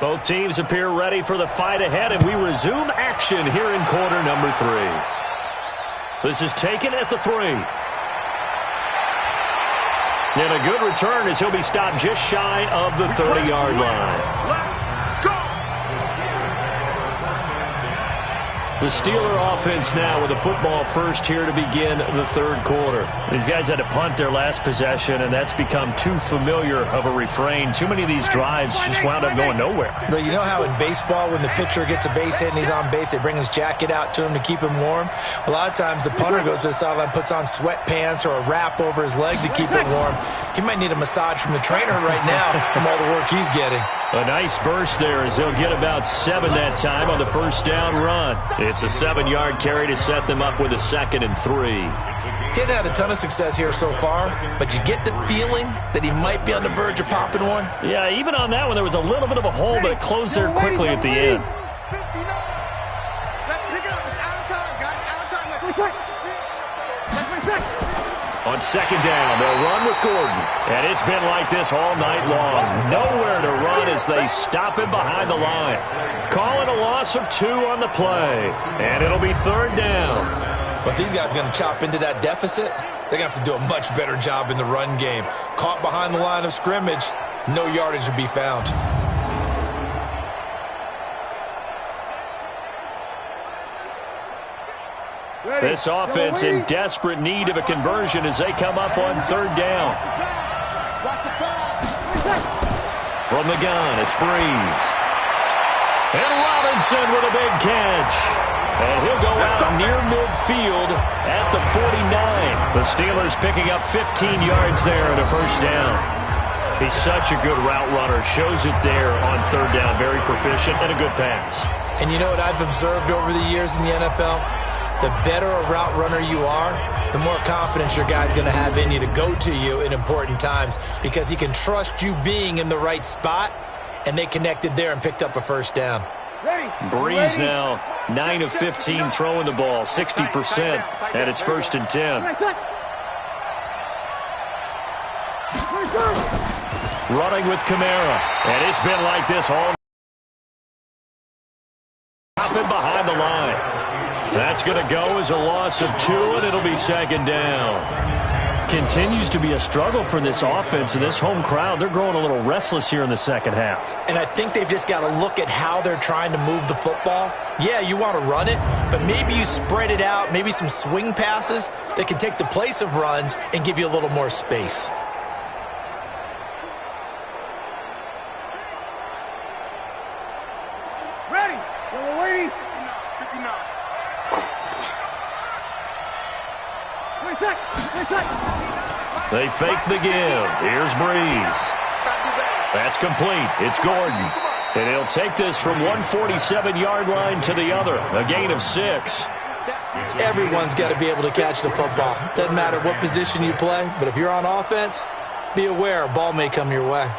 Both teams appear ready for the fight ahead, and we resume action here in quarter number 3. This is taken at the 3. And a good return as he'll be stopped just shy of the 30-yard line. The Steeler offense now with the football first here to begin the third quarter. These guys had to punt their last possession, and that's become too familiar of a refrain. Too many of these drives just wound up going nowhere. But you know how in baseball when the pitcher gets a base hit and he's on base, they bring his jacket out to him to keep him warm? A lot of times the punter goes to the sideline, puts on sweatpants or a wrap over his leg to keep it warm. He might need a massage from the trainer right now from all the work he's getting. A nice burst there as they'll get about 7 that time on the first down run. It's a 7-yard carry to set them up with a 2nd and 3. He hadn't had a ton of success here so far, but you get the feeling that he might be on the verge of popping one. Yeah, even on that one, there was a little bit of a hole, but it closed there quickly at the end. Let's pick it up. It's out of time, guys. Out of time. Let's pick it up. On 2nd down, they'll run with Gordon. And it's been like this all night long. Nowhere to run as they stop him behind the line. Calling a loss of 2 on the play. And it'll be 3rd down. But these guys are going to chop into that deficit. They're going to have to do a much better job in the run game. Caught behind the line of scrimmage, no yardage to be found. This offense in desperate need of a conversion as they come up on 3rd down. From the gun, it's Breeze. And Robinson with a big catch. And he'll go out near midfield at the 49. The Steelers picking up 15 yards there and a 1st down. He's such a good route runner. Shows it there on 3rd down. Very proficient and a good pass. And you know what I've observed over the years in the NFL? The better a route runner you are, the more confidence your guy's going to have in you to go to you in important times because he can trust you being in the right spot, and they connected there and picked up a 1st down. Breeze now 9 of 15 throwing the ball, 60%, and it's 1st and 10. Running with Kamara, and it's been like this all night. Dropping behind the line. That's going to go as a loss of 2, and it'll be 2nd down. Continues to be a struggle for this offense and this home crowd. They're growing a little restless here in the 2nd half. And I think they've just got to look at how they're trying to move the football. Yeah, you want to run it, but maybe you spread it out, maybe some swing passes that can take the place of runs and give you a little more space. Ready. We're waiting. 59. They fake the give. Here's Breeze. That's complete. It's Gordon. And he'll take this from 147-yard line to the other. A gain of 6. Everyone's got to be able to catch the football. Doesn't matter what position you play, but if you're on offense, be aware a ball may come your way.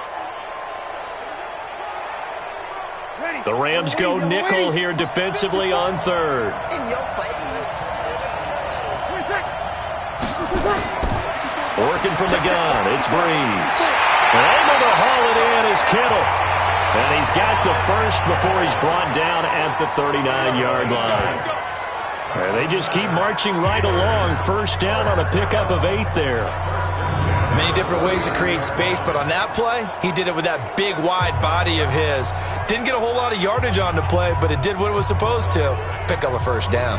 The Rams go nickel here defensively on 3rd. In your face. Working from the gun, it's Breeze. Able to haul it in is Kittle. And he's got the 1st before he's brought down at the 39-yard line. And they just keep marching right along. 1st down on a pickup of 8 there. Many different ways to create space, but on that play, he did it with that big, wide body of his. Didn't get a whole lot of yardage on the play, but it did what it was supposed to. Pick up a 1st down.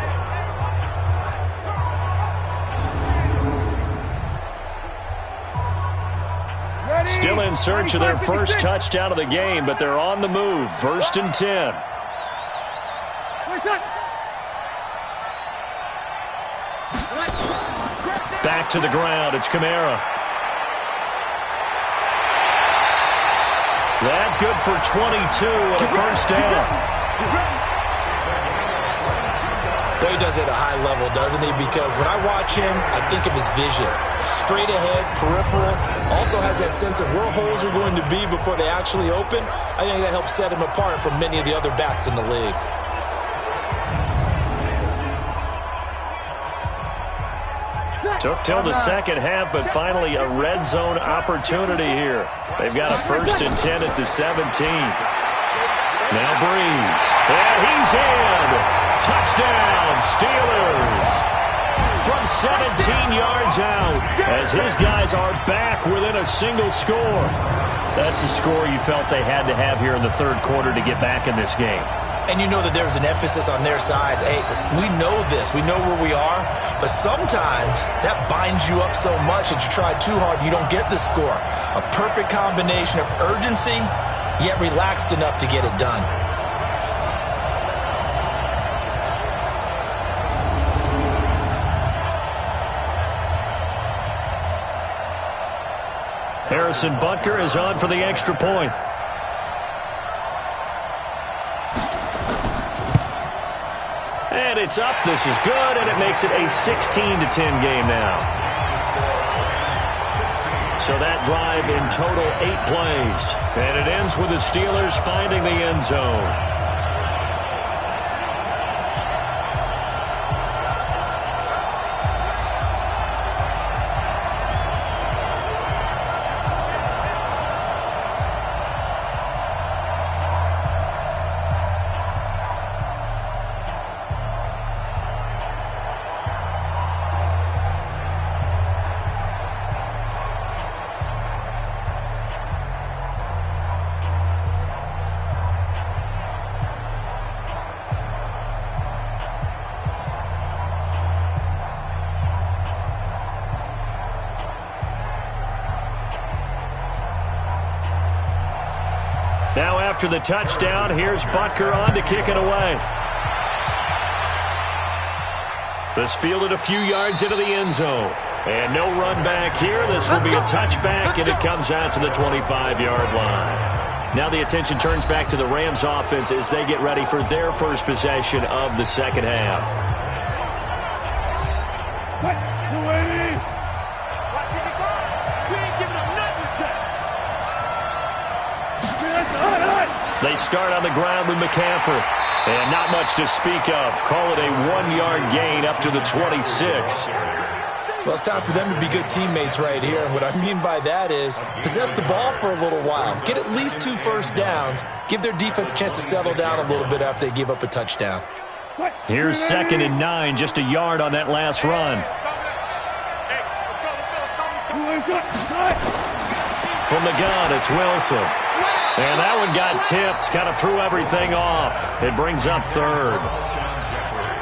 Still in search of their 1st touchdown of the game, but they're on the move. 1st and 10. Back to the ground. It's Kamara. That good for 22 and a 1st down. Boy, he does it at a high level, doesn't he? Because when I watch him, I think of his vision. Straight ahead, peripheral. Also has that sense of where holes are going to be before they actually open. I think that helps set him apart from many of the other backs in the league. Took till the 2nd half, but finally a red zone opportunity here. They've got a 1st and 10 at the 17. Now Breeze. And he's in. Touchdown, Steelers. From 17 yards out as his guys are back within a single score. That's the score you felt they had to have here in the 3rd quarter to get back in this game. And you know that there's an emphasis on their side. Hey, we know this. We know where we are. But sometimes that binds you up so much that you try too hard, you don't get the score. A perfect combination of urgency, yet relaxed enough to get it done. Harrison Butker is on for the extra point. And it's up. This is good, and it makes it a 16-10 game now. So that drive in total 8 plays. And it ends with the Steelers finding the end zone. Now after the touchdown, here's Butker on to kick it away. This fielded a few yards into the end zone. And no run back here. This will be a touchback, and it comes out to the 25-yard line. Now the attention turns back to the Rams offense as they get ready for their first possession of the second half. They start on the ground with McCaffrey. And not much to speak of. Call it a 1-yard gain up to the 26. Well, it's time for them to be good teammates right here. And what I mean by that is possess the ball for a little while. Get at least 2 first downs. Give their defense a chance to settle down a little bit after they give up a touchdown. Here's 2nd and 9, just a yard on that last run. From the gun, it's Wilson. And that one got tipped, kind of threw everything off. It brings up 3rd.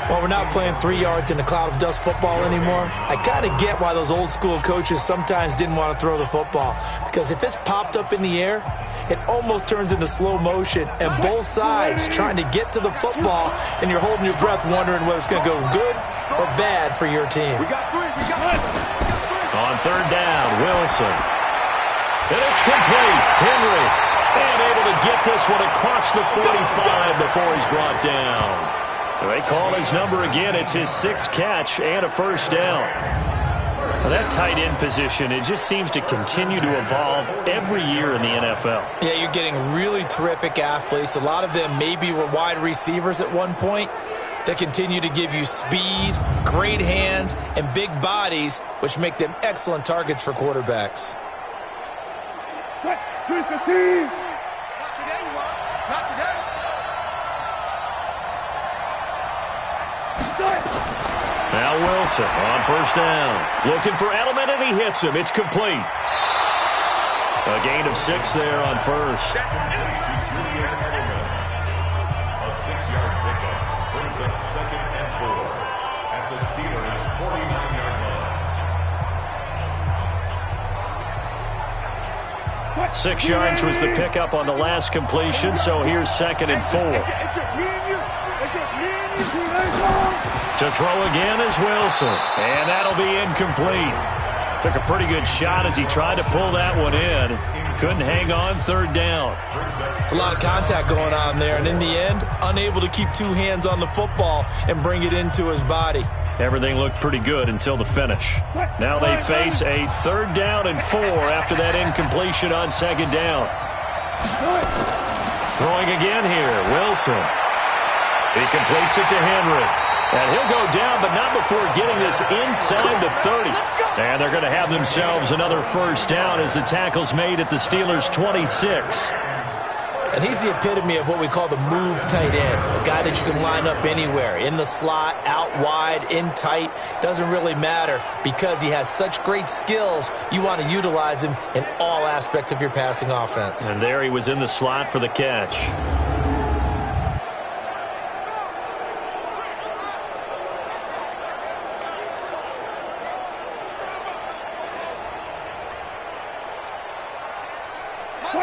Well, we're not playing 3 yards in a cloud of dust football anymore. I kind of get why those old school coaches sometimes didn't want to throw the football. Because if it's popped up in the air, it almost turns into slow motion. And both sides trying to get to the football, and you're holding your breath wondering whether it's going to go good or bad for your team. On 3rd down, Wilson. And it's complete. Henry. And able to get this one across the 45 before he's brought down. They call his number again. It's his 6th catch and a first down. Well, that tight end position, it just seems to continue to evolve every year in the NFL. Yeah, you're getting really terrific athletes. A lot of them maybe were wide receivers at one point. They continue to give you speed, great hands, and big bodies, which make them excellent targets for quarterbacks. Now Wilson on 1st down. Looking for Edelman, and he hits him. It's complete. A gain of 6 there on 1st. A 6-yard pickup brings up 2nd and 4 at the Steelers' 49-yard line. 6 yards was the pickup on the last completion, so here's 2nd and 4. It's just me and you. It's just me and you. To throw again is Wilson, and that'll be incomplete. Took a pretty good shot as he tried to pull that one in. Couldn't hang on 3rd down. It's a lot of contact going on there, and in the end, unable to keep 2 hands on the football and bring it into his body. Everything looked pretty good until the finish. Now they face a 3rd down and 4 after that incompletion on 2nd down. Throwing again here, Wilson. He completes it to Henry. And he'll go down, but not before getting this inside the 30. And they're going to have themselves another first down as the tackle's made at the Steelers' 26. And he's the epitome of what we call the move tight end. A guy that you can line up anywhere. In the slot, out wide, in tight. Doesn't really matter because he has such great skills. You want to utilize him in all aspects of your passing offense. And there he was in the slot for the catch.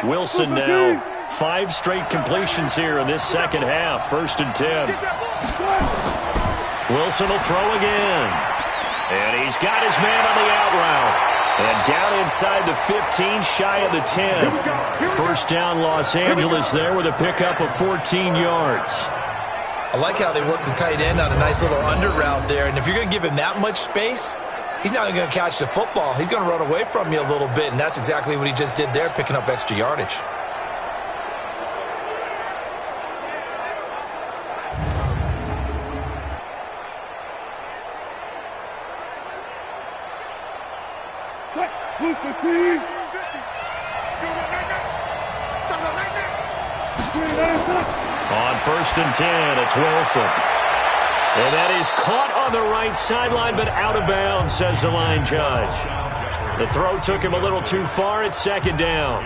Wilson now 5 straight completions here in this second half. 1st and 10. Wilson will throw again. And he's got his man on the out route. And down inside the 15, shy of the 10. First down Los Angeles there with a pickup of 14 yards. I like how they work the tight end on a nice little under route there. And if you're going to give him that much space, he's not going to catch the football. He's going to run away from you a little bit, and that's exactly what he just did there, picking up extra yardage. On 1st and 10, it's Wilson. And that is caught on the right sideline, but out of bounds, says the line judge. The throw took him a little too far. It's 2nd down.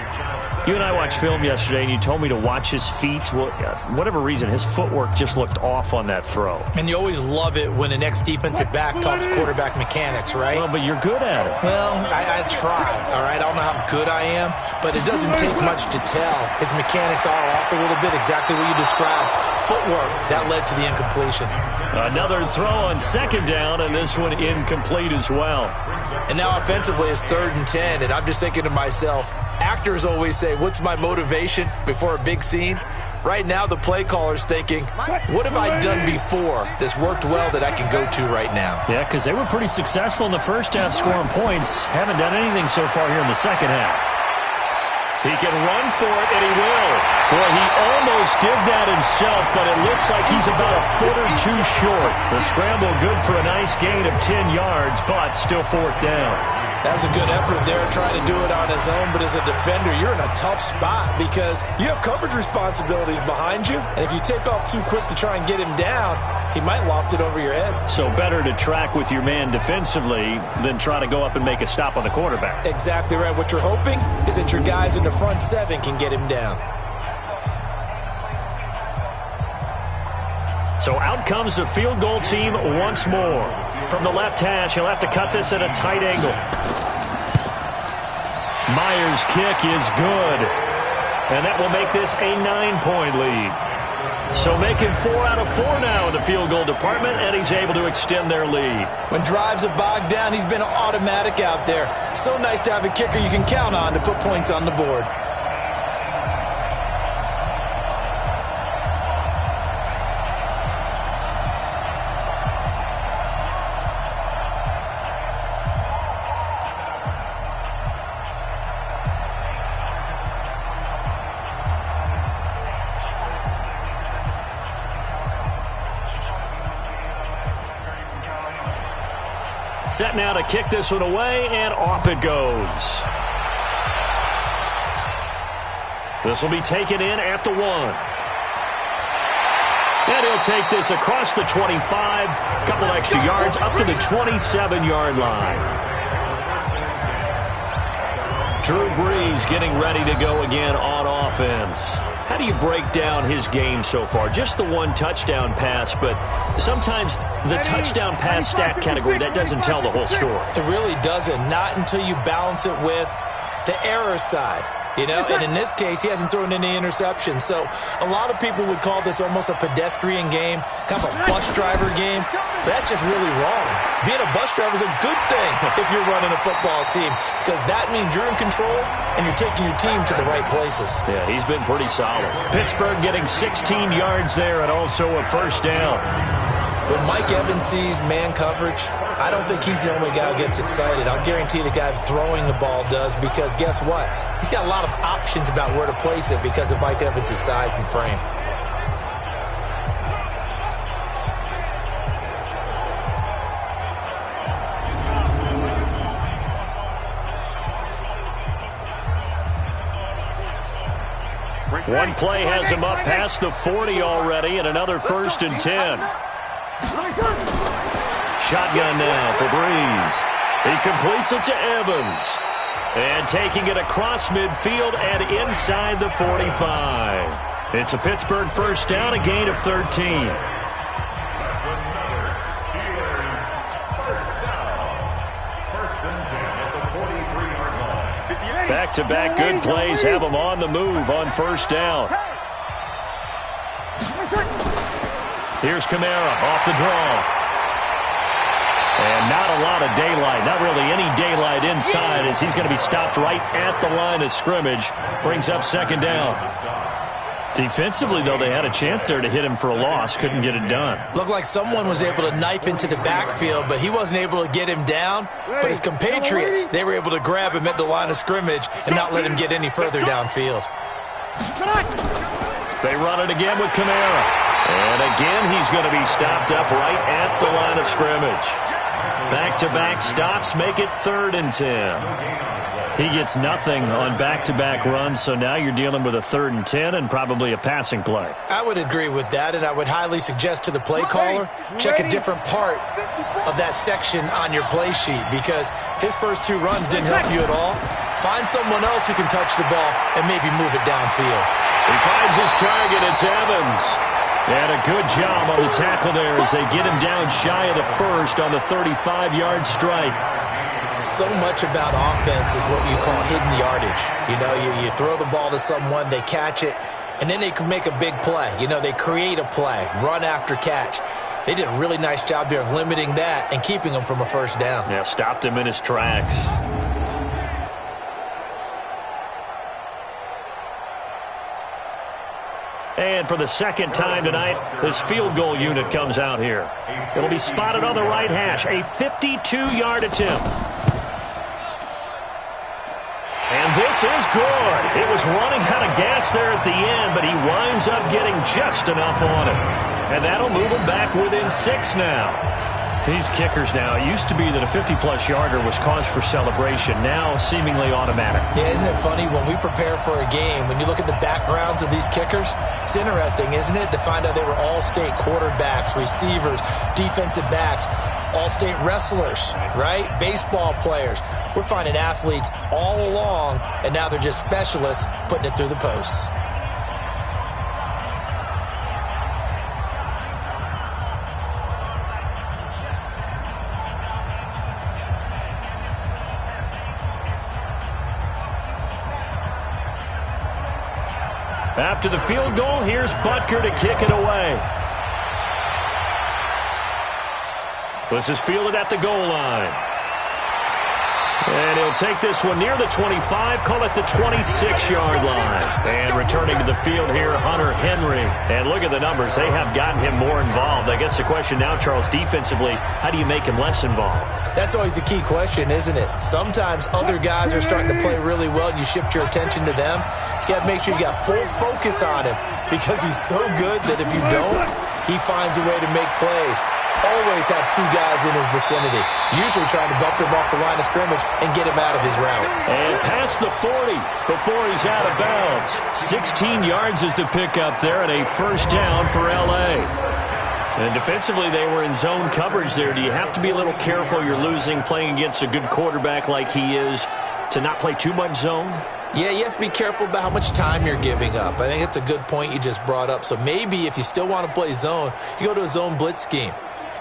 You and I watched film yesterday, and you told me to watch his feet. Well, for whatever reason, his footwork just looked off on that throw. And you always love it when the next defensive back talks quarterback mechanics, right? Well, but you're good at it. Well, I try, all right? I don't know how good I am, but it doesn't take much to tell. His mechanics are off a little bit, exactly what you described. Footwork, that led to the incompletion. Another throw on 2nd down, and this one incomplete as well. And now offensively, it's 3rd and 10, and I'm just thinking to myself, actors always say, what's my motivation before a big scene? Right now, the play caller's thinking, what have I done before that's worked well that I can go to right now? Yeah, because they were pretty successful in the first half scoring points. Haven't done anything so far here in the second half. He can run for it, and he will. Boy, he almost did that himself, but it looks like he's about a foot or two short. The scramble good for a nice gain of 10 yards, but still 4th down. That was a good effort there, trying to do it on his own, but as a defender, you're in a tough spot because you have coverage responsibilities behind you, and if you take off too quick to try and get him down, he might loft it over your head. So better to track with your man defensively than try to go up and make a stop on the quarterback. Exactly right. What you're hoping is that your guys in the front 7 can get him down. So out comes the field goal team once more. From the left hash, he'll have to cut this at a tight angle. Myers' kick is good. And that will make this a 9-point lead. So making 4 out of 4 now in the field goal department, and he's able to extend their lead. When drives are bogged down, he's been automatic out there. So nice to have a kicker you can count on to put points on the board. Set now to kick this one away, and off it goes. This will be taken in at the 1. And he'll take this across the 25, couple extra yards up to the 27-yard line. Drew Brees getting ready to go again on offense. How do you break down his game so far? Just the 1 touchdown pass, but sometimes the touchdown pass stat category, that doesn't tell the whole story. It really doesn't. Not until you balance it with the error side. You know, and in this case, he hasn't thrown any interceptions. So a lot of people would call this almost a pedestrian game, kind of a bus driver game. But that's just really wrong. Being a bus driver is a good thing if you're running a football team, because that means you're in control and you're taking your team to the right places. Yeah, he's been pretty solid. Pittsburgh getting 16 yards there and also a 1st down. When Mike Evans sees man coverage, I don't think he's the only guy who gets excited. I'll guarantee the guy throwing the ball does, because guess what? He's got a lot of options about where to place it because of Mike Evans' size and frame. One play has him up past the 40 already, and another 1st and 10. Shotgun now for Brees. He completes it to Evans. And taking it across midfield and inside the 45. It's a Pittsburgh 1st down, a gain of 13. Back-to-back good plays have him on the move on 1st down. Here's Kamara off the draw. And not a lot of daylight, not really any daylight inside, as he's going to be stopped right at the line of scrimmage. Brings up 2nd down. Defensively, though, they had a chance there to hit him for a loss. Couldn't get it done. Looked like someone was able to knife into the backfield, but he wasn't able to get him down. But his compatriots, they were able to grab him at the line of scrimmage and not let him get any further downfield. They run it again with Kamara. And again, he's going to be stopped up right at the line of scrimmage. Back-to-back stops make it 3rd and 10. He gets nothing on back-to-back runs, so now you're dealing with a 3rd and 10 and probably a passing play. I would agree with that, and I would highly suggest to the play caller, check a different part of that section on your play sheet, because his first 2 runs didn't help you at all. Find someone else who can touch the ball and maybe move it downfield. He finds his target. It's Evans. And a good job on the tackle there as they get him down shy of the first on the 35-yard strike. So much about offense is what you call hidden yardage. You know, you throw the ball to someone, they catch it, and then they can make a big play. You know, they create a play, run after catch. They did a really nice job there of limiting that and keeping him from a first down. Yeah, stopped him in his tracks. And for the second time tonight, this field goal unit comes out here. It'll be spotted on the right hash, a 52-yard attempt. And this is good. It was running out of gas there at the end, but he winds up getting just enough on it. And that'll move him back within 6 now. These kickers now, it used to be that a 50-plus yarder was cause for celebration. Now, seemingly automatic. Yeah, isn't it funny? When we prepare for a game, when you look at the backgrounds of these kickers, it's interesting, isn't it, to find out they were all-state quarterbacks, receivers, defensive backs, all-state wrestlers, right? Baseball players. We're finding athletes all along, and now they're just specialists putting it through the posts. After the field goal, here's Butker to kick it away. This is fielded at the goal line. And he'll take this one near the 25, call it the 26-yard line. And returning to the field here, Hunter Henry. And look at the numbers. They have gotten him more involved. I guess the question now, Charles, defensively, how do you make him less involved? That's always the key question, isn't it? Sometimes other guys are starting to play really well, and you shift your attention to them. You got to make sure you got full focus on him, because he's so good that if you don't, he finds a way to make plays. Always have 2 guys in his vicinity, usually trying to bump him off the line of scrimmage and get him out of his route. And past the 40 before he's out of bounds. 16 yards is the pickup there, and a first down for L.A. And defensively, they were in zone coverage there. Do you have to be a little careful? You're losing, playing against a good quarterback like he is, to not play too much zone? Yeah, you have to be careful about how much time you're giving up. I think it's a good point you just brought up. So maybe if you still want to play zone, you go to a zone blitz scheme.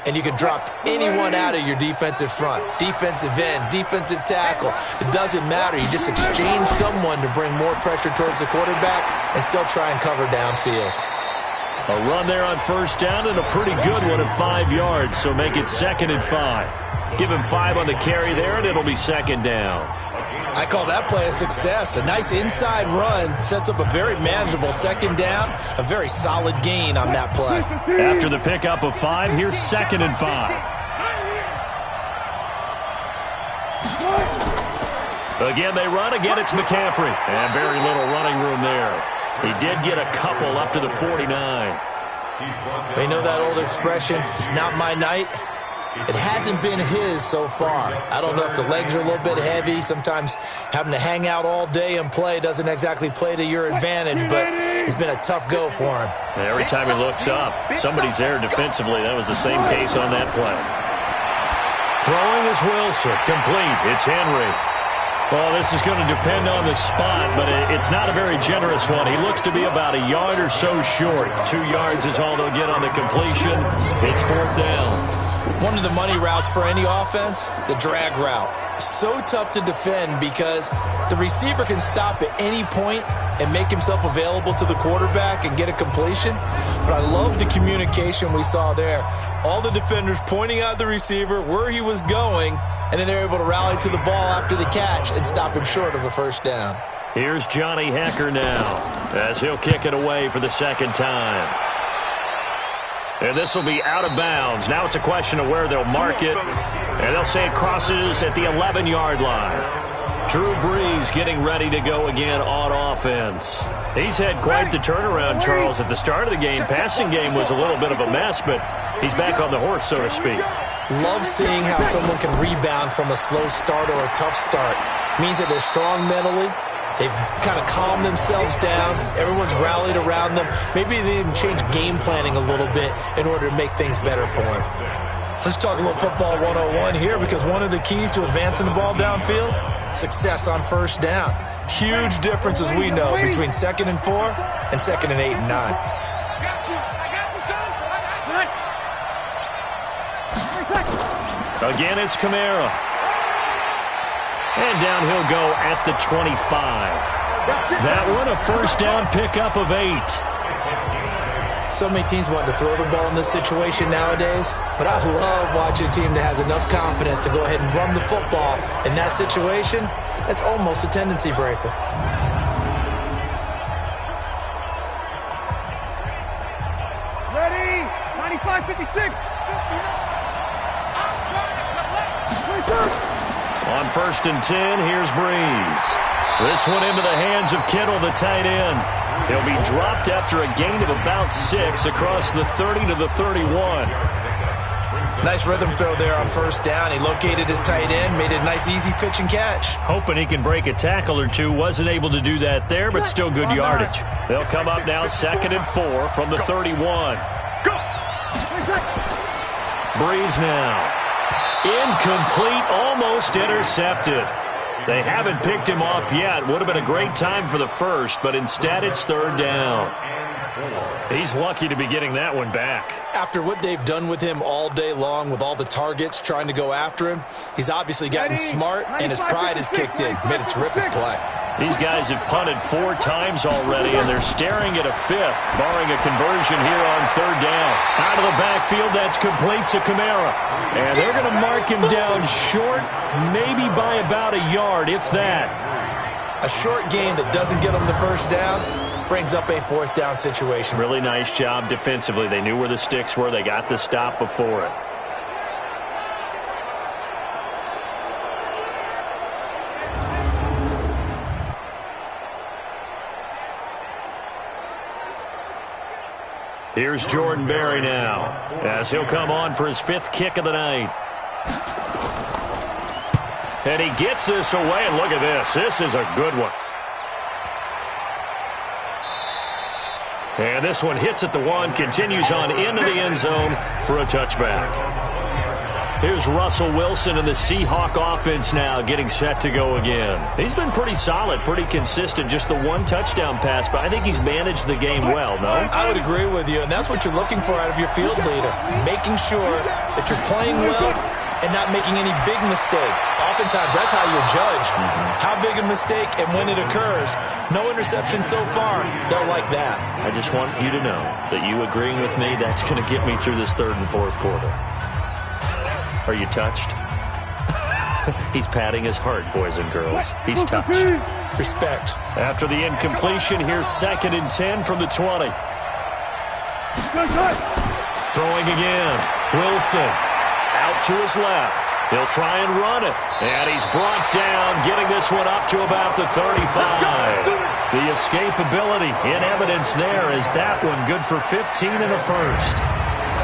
And you can drop anyone out of your defensive front, defensive end, defensive tackle. It doesn't matter. You just exchange someone to bring more pressure towards the quarterback and still try and cover downfield. A run there on first down and a pretty good one at 5 yards, so make it 2nd and 5. Give him 5 on the carry there, and it'll be 2nd down. I call that play a success. A nice inside run sets up a very manageable 2nd down, a very solid gain on that play. After the pickup of 5, here's 2nd and 5. Again, they run. Again, it's McCaffrey. And very little running room there. He did get a couple up to the 49. You know that old expression, it's not my night? It hasn't been his so far. I don't know if the legs are a little bit heavy. Sometimes having to hang out all day and play doesn't exactly play to your advantage, but it's been a tough go for him. And every time he looks up, somebody's there defensively. That was the same case on that play. Throwing is Wilson. Complete. It's Henry. Well, this is going to depend on the spot, but it's not a very generous one. He looks to be about a yard or so short. 2 yards is all they'll get on the completion. It's 4th down. One of the money routes for any offense, the drag route. So tough to defend because the receiver can stop at any point and make himself available to the quarterback and get a completion. But I love the communication we saw there. All the defenders pointing out the receiver, where he was going, and then they're able to rally to the ball after the catch and stop him short of a first down. Here's Johnny Hecker now as he'll kick it away for the second time. And this will be out of bounds. Now it's a question of where they'll mark it. And they'll say it crosses at the 11-yard line. Drew Brees getting ready to go again on offense. He's had quite the turnaround, Charles. At the start of the game, passing game was a little bit of a mess, but he's back on the horse, so to speak. Love seeing how someone can rebound from a slow start or a tough start. Means that they're strong mentally. They've kind of calmed themselves down. Everyone's rallied around them. Maybe they even changed game planning a little bit in order to make things better for them. Let's talk a little football 101 here, because one of the keys to advancing the ball downfield, success on first down. Huge difference, as we know, between 2nd and 4 and 2nd and 8 and 9. Again, it's Kamara. And down he'll go at the 25. That one, a first down pickup of 8. So many teams want to throw the ball in this situation nowadays, but I love watching a team that has enough confidence to go ahead and run the football. In that situation, that's almost a tendency breaker. Ready? 95, 56. On 1st and 10, here's Brees. This one into the hands of Kittle, the tight end. He'll be dropped after a gain of about 6 across the 30 to the 31. Nice rhythm throw there on first down. He located his tight end, made it a nice, easy pitch and catch. Hoping he can break a tackle or two. Wasn't able to do that there, but still good yardage. They'll come up now 2nd and 4 from the 31. Brees now. Incomplete, almost intercepted. They haven't picked him off yet. Would have been a great time for the first, but instead it's 3rd down. He's lucky to be getting that one back. After what they've done with him all day long, with all the targets trying to go after him, he's obviously gotten smart, and his pride has kicked in. Made a terrific play. These guys have punted 4 times already, and they're staring at a 5th, barring a conversion here on 3rd down. Out of the backfield, that's complete to Kamara. And they're going to mark him down short, maybe by about a yard, if that. A short gain that doesn't get them the first down brings up a 4th down situation. Really nice job defensively. They knew where the sticks were. They got the stop before it. Here's Jordan Berry now, as he'll come on for his 5th kick of the night. And he gets this away, and look at this. This is a good one. And this one hits at the 1, continues on into the end zone for a touchback. Here's Russell Wilson and the Seahawk offense now getting set to go again. He's been pretty solid, pretty consistent, just the 1 touchdown pass, but I think he's managed the game well, no? I would agree with you, and that's what you're looking for out of your field leader, making sure that you're playing well and not making any big mistakes. Oftentimes, that's how you're judged. How big a mistake and when it occurs. No interception so far. They'll like that. I just want you to know that you agreeing with me, that's going to get me through this 3rd and 4th quarter. Are you touched? He's patting his heart, boys and girls. He's touched. Respect. After the incompletion, here's 2nd and 10 from the 20. Throwing again. Wilson out to his left. He'll try and run it. And he's brought down, getting this one up to about the 35. The escapability in evidence there. Is that one good for 15 and a first?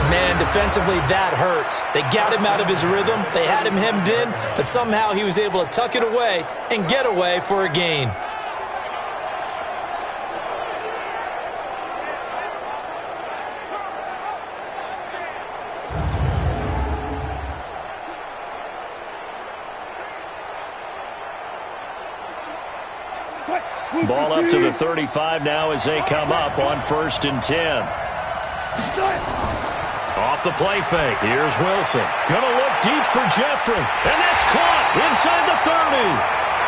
Man, defensively, that hurts. They got him out of his rhythm. They had him hemmed in, but somehow he was able to tuck it away and get away for a gain. Ball up to the 35 now as they come up on 1st and 10. Off the play fake. Here's Wilson. Going to look deep for Jeffrey. And that's caught inside the 30.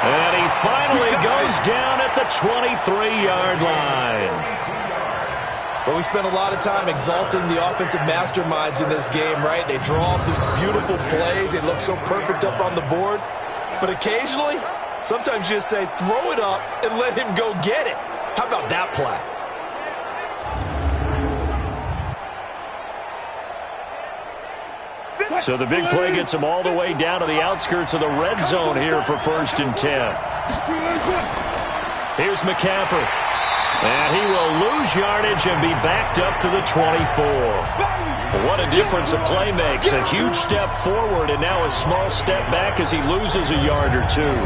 And he finally goes down at the 23-yard line. Well, we spent a lot of time exalting the offensive masterminds in this game, right? They draw up these beautiful plays. They look so perfect up on the board. But occasionally, Sometimes you just say, throw it up and let him go get it. How about that play? So the big play gets him all the way down to the outskirts of the red zone here for 1st and 10. Here's McCaffrey. And he will lose yardage and be backed up to the 24. What a difference a play makes. A huge step forward and now a small step back as he loses a yard or two.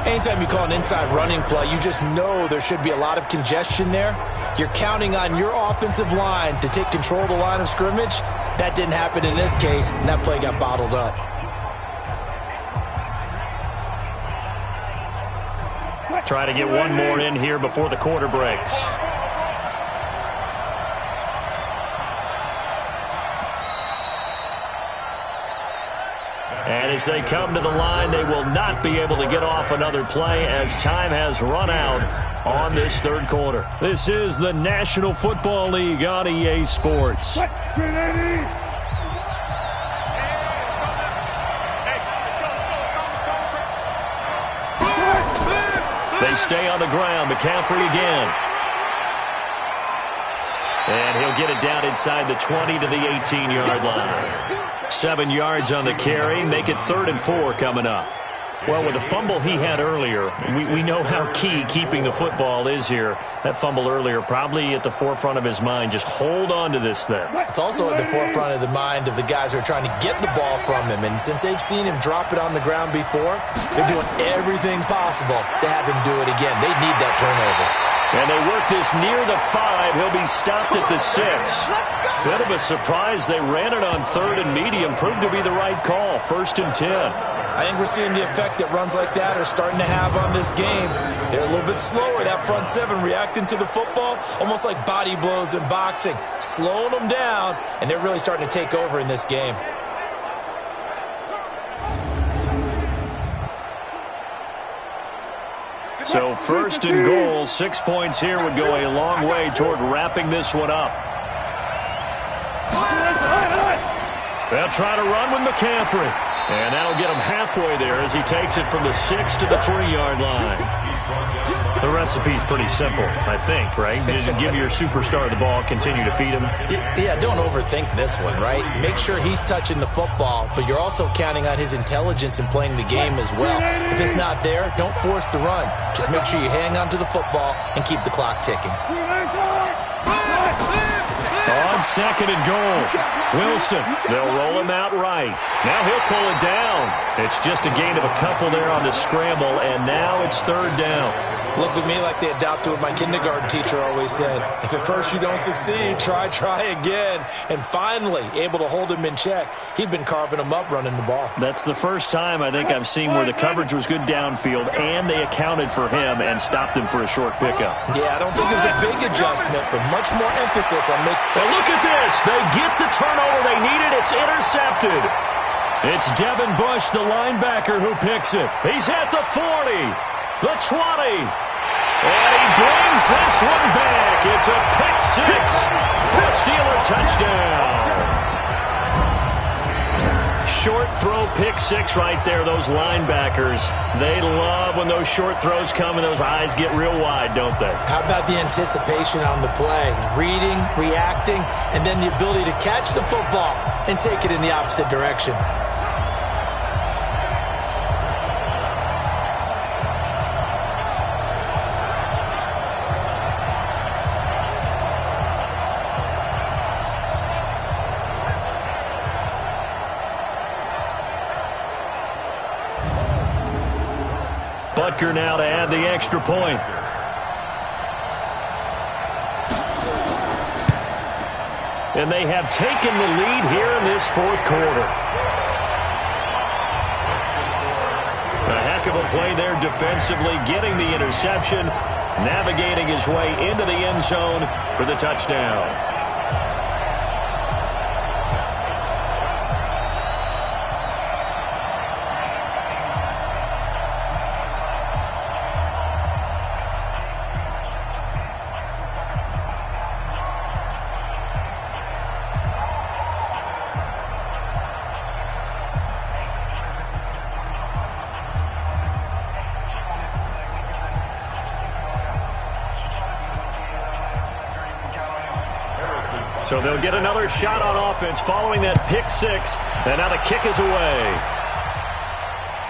Anytime you call an inside running play, you just know there should be a lot of congestion there. You're counting on your offensive line to take control of the line of scrimmage. That didn't happen in this case, and that play got bottled up. Try to get one more in here before the quarter breaks. And as they come to the line, they will not be able to get off another play as time has run out on this 3rd quarter. This is the National Football League on EA Sports. They stay on the ground. McCaffrey again. And he'll get it down inside the 20 to the 18-yard line. 7 yards on the carry. Make it 3rd and 4 coming up. Well, with the fumble he had earlier, we know how key keeping the football is here. That fumble earlier probably at the forefront of his mind. Just hold on to this thing. It's also at the forefront of the mind of the guys who are trying to get the ball from him. And since they've seen him drop it on the ground before, they're doing everything possible to have him do it again. They need that turnover. And they work this near the 5. He'll be stopped at the 6. Bit of a surprise. They ran it on 3rd and medium. Proved to be the right call. 1st and 10. I think we're seeing the effect that runs like that are starting to have on this game. They're a little bit slower, that front 7, reacting to the football, almost like body blows in boxing, slowing them down, and they're really starting to take over in this game. So 1st and goal, 6 points here would go a long way toward wrapping this one up. They'll try to run with McCaffrey. And that'll get him halfway there as he takes it from the 6 to the 3-yard line. The recipe's pretty simple, I think, right? Just give your superstar the ball, continue to feed him. Yeah, don't overthink this one, right? Make sure he's touching the football, but you're also counting on his intelligence in playing the game as well. If it's not there, don't force the run. Just make sure you hang on to the football and keep the clock ticking. On 2nd and goal, Wilson. They'll roll him out right. Now he'll pull it down. It's just a gain of a couple there on the scramble, and now it's 3rd down. Looked at me like they adopted what my kindergarten teacher always said. If at first you don't succeed, try again. And finally, able to hold him in check. He'd been carving him up running the ball. That's the first time I think I've seen where the coverage was good downfield, and they accounted for him and stopped him for a short pickup. Yeah, I don't think it was a big adjustment, but much more emphasis on making... Well, look at this. They get the turnover they needed. It's intercepted. It's Devin Bush, the linebacker, who picks it. He's at the 40, the 20. And he brings this one back. It's a pick 6 for a Steeler touchdown. Short throw pick 6 right there. Those linebackers, they love when those short throws come and those eyes get real wide, don't they? How about the anticipation on the play? Reading, reacting, and then the ability to catch the football and take it in the opposite direction. Butker now to add the extra point. And they have taken the lead here in this 4th quarter. A heck of a play there defensively, getting the interception, navigating his way into the end zone for the touchdown. So they'll get another shot on offense following that pick six. And now the kick is away.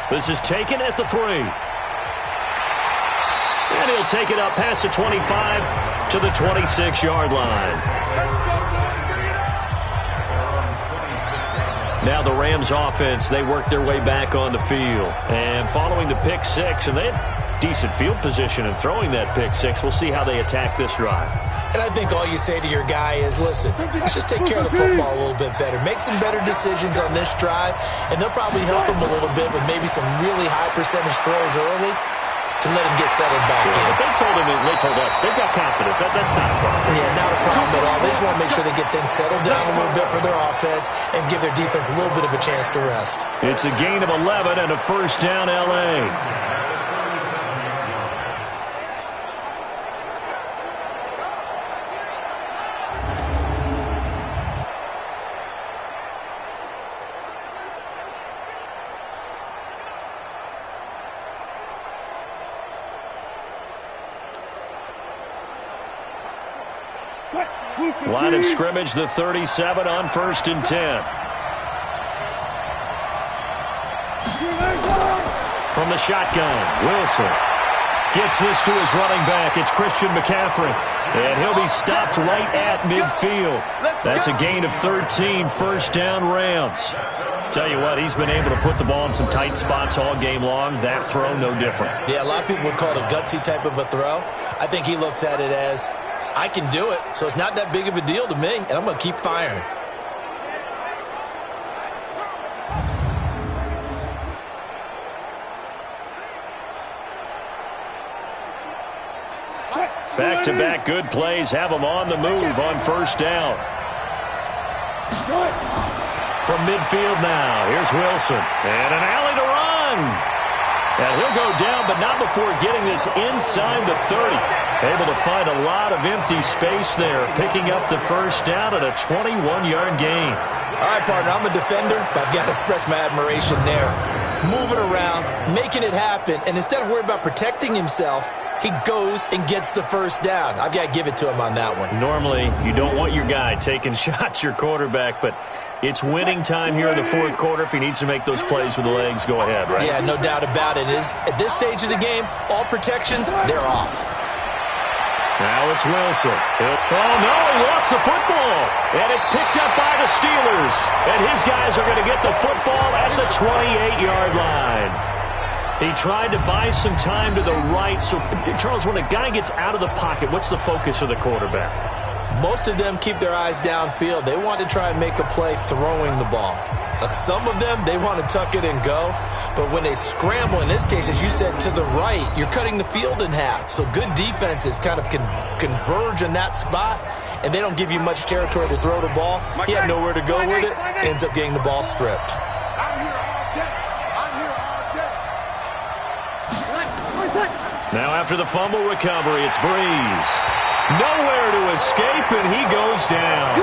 This is taken at the 3. And he'll take it up past the 25 to the 26-yard line. Now the Rams offense, they work their way back on the field. And following the pick six, and they have decent field position in throwing that pick six. We'll see how they attack this drive. And I think all you say to your guy is, listen, let's just take care of the football a little bit better. Make some better decisions on this drive, and they'll probably help him a little bit with maybe some really high percentage throws early to let him get settled back in. But they told us, they've got confidence. That's not a problem. Yeah, not a problem at all. They just want to make sure they get things settled down a little bit for their offense and give their defense a little bit of a chance to rest. It's a gain of 11 and a first down, L.A. Line of scrimmage, the 37 on 1st and 10. From the shotgun, Wilson gets this to his running back. It's Christian McCaffrey. And he'll be stopped right at midfield. That's a gain of 13, first down Rams. Tell you what, he's been able to put the ball in some tight spots all game long. That throw, no different. Yeah, a lot of people would call it a gutsy type of a throw. I think he looks at it as, I can do it, so it's not that big of a deal to me, and I'm going to keep firing. Back-to-back good plays have them on the move on first down. From midfield now, here's Wilson. And an alley to run. Now he'll go down, but not before getting this inside the 30. Able to find a lot of empty space there, picking up the first down at a 21-yard gain. All right, partner, I'm a defender, but I've got to express my admiration there. Moving around, making it happen, and instead of worrying about protecting himself, he goes and gets the first down. I've got to give it to him on that one. Normally, you don't want your guy taking shots, your quarterback, but it's winning time here in the fourth quarter. If he needs to make those plays with the legs, go ahead, right? Yeah, no doubt about it. At this stage of the game, all protections, they're off. Now it's Wilson. Oh, no, he lost the football. And it's picked up by the Steelers. And his guys are going to get the football at the 28-yard line. He tried to buy some time to the right. So, Charles, when a guy gets out of the pocket, what's the focus of the quarterback? Most of them keep their eyes downfield. They want to try and make a play throwing the ball. Some of them, they want to tuck it and go. But when they scramble, in this case, as you said, to the right, you're cutting the field in half. So good defenses kind of converge in that spot, and they don't give you much territory to throw the ball. He had nowhere to go with it. Ends up getting the ball stripped. Now after the fumble recovery, it's Breeze. Nowhere to escape, and he goes down.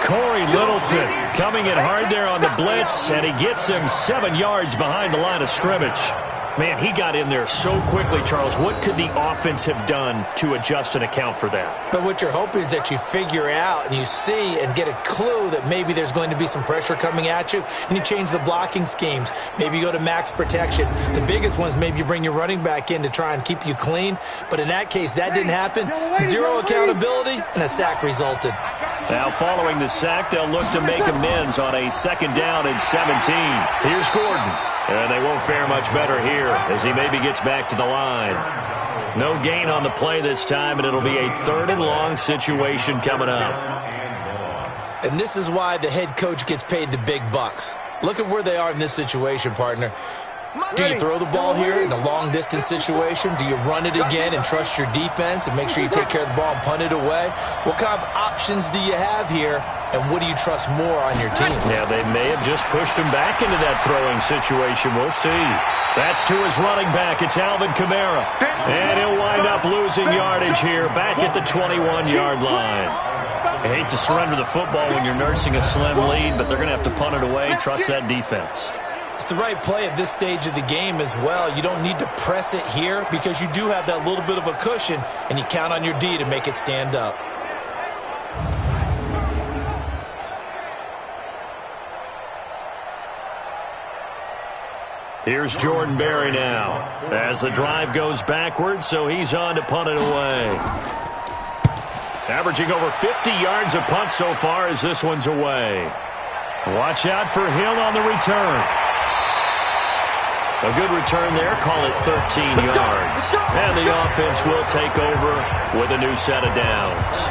Corey Littleton coming in hard there on the blitz, and he gets him 7 yards behind the line of scrimmage. Man, he got in there so quickly, Charles. What could the offense have done to adjust and account for that? But what you're hoping is that you figure out and you see and get a clue that maybe there's going to be some pressure coming at you, and you change the blocking schemes. Maybe you go to max protection. The biggest one is maybe you bring your running back in to try and keep you clean. But in that case, that didn't happen. Zero accountability, and a sack resulted. Now, following the sack, they'll look to make amends on a 2nd down and 17. Here's Gordon. And they won't fare much better here as he maybe gets back to the line. No gain on the play this time, and it'll be a 3rd and long situation coming up. And this is why the head coach gets paid the big bucks. Look at where they are in this situation, partner. Do you throw the ball here in a long-distance situation? Do you run it again and trust your defense and make sure you take care of the ball and punt it away? What kind of options do you have here, and what do you trust more on your team? Yeah, they may have just pushed him back into that throwing situation. We'll see. That's to his running back. It's Alvin Kamara. And he'll wind up losing yardage here back at the 21-yard line. I hate to surrender the football when you're nursing a slim lead, but they're going to have to punt it away. Trust that defense. It's the right play at this stage of the game as well. You don't need to press it here because you do have that little bit of a cushion, and you count on your D to make it stand up. Here's Jordan Berry now. As the drive goes backwards, so he's on to punt it away. Averaging over 50 yards a punt so far as this one's away. Watch out for Hill on the return. A good return there. Call it 13 yards. And the offense will take over with a new set of downs.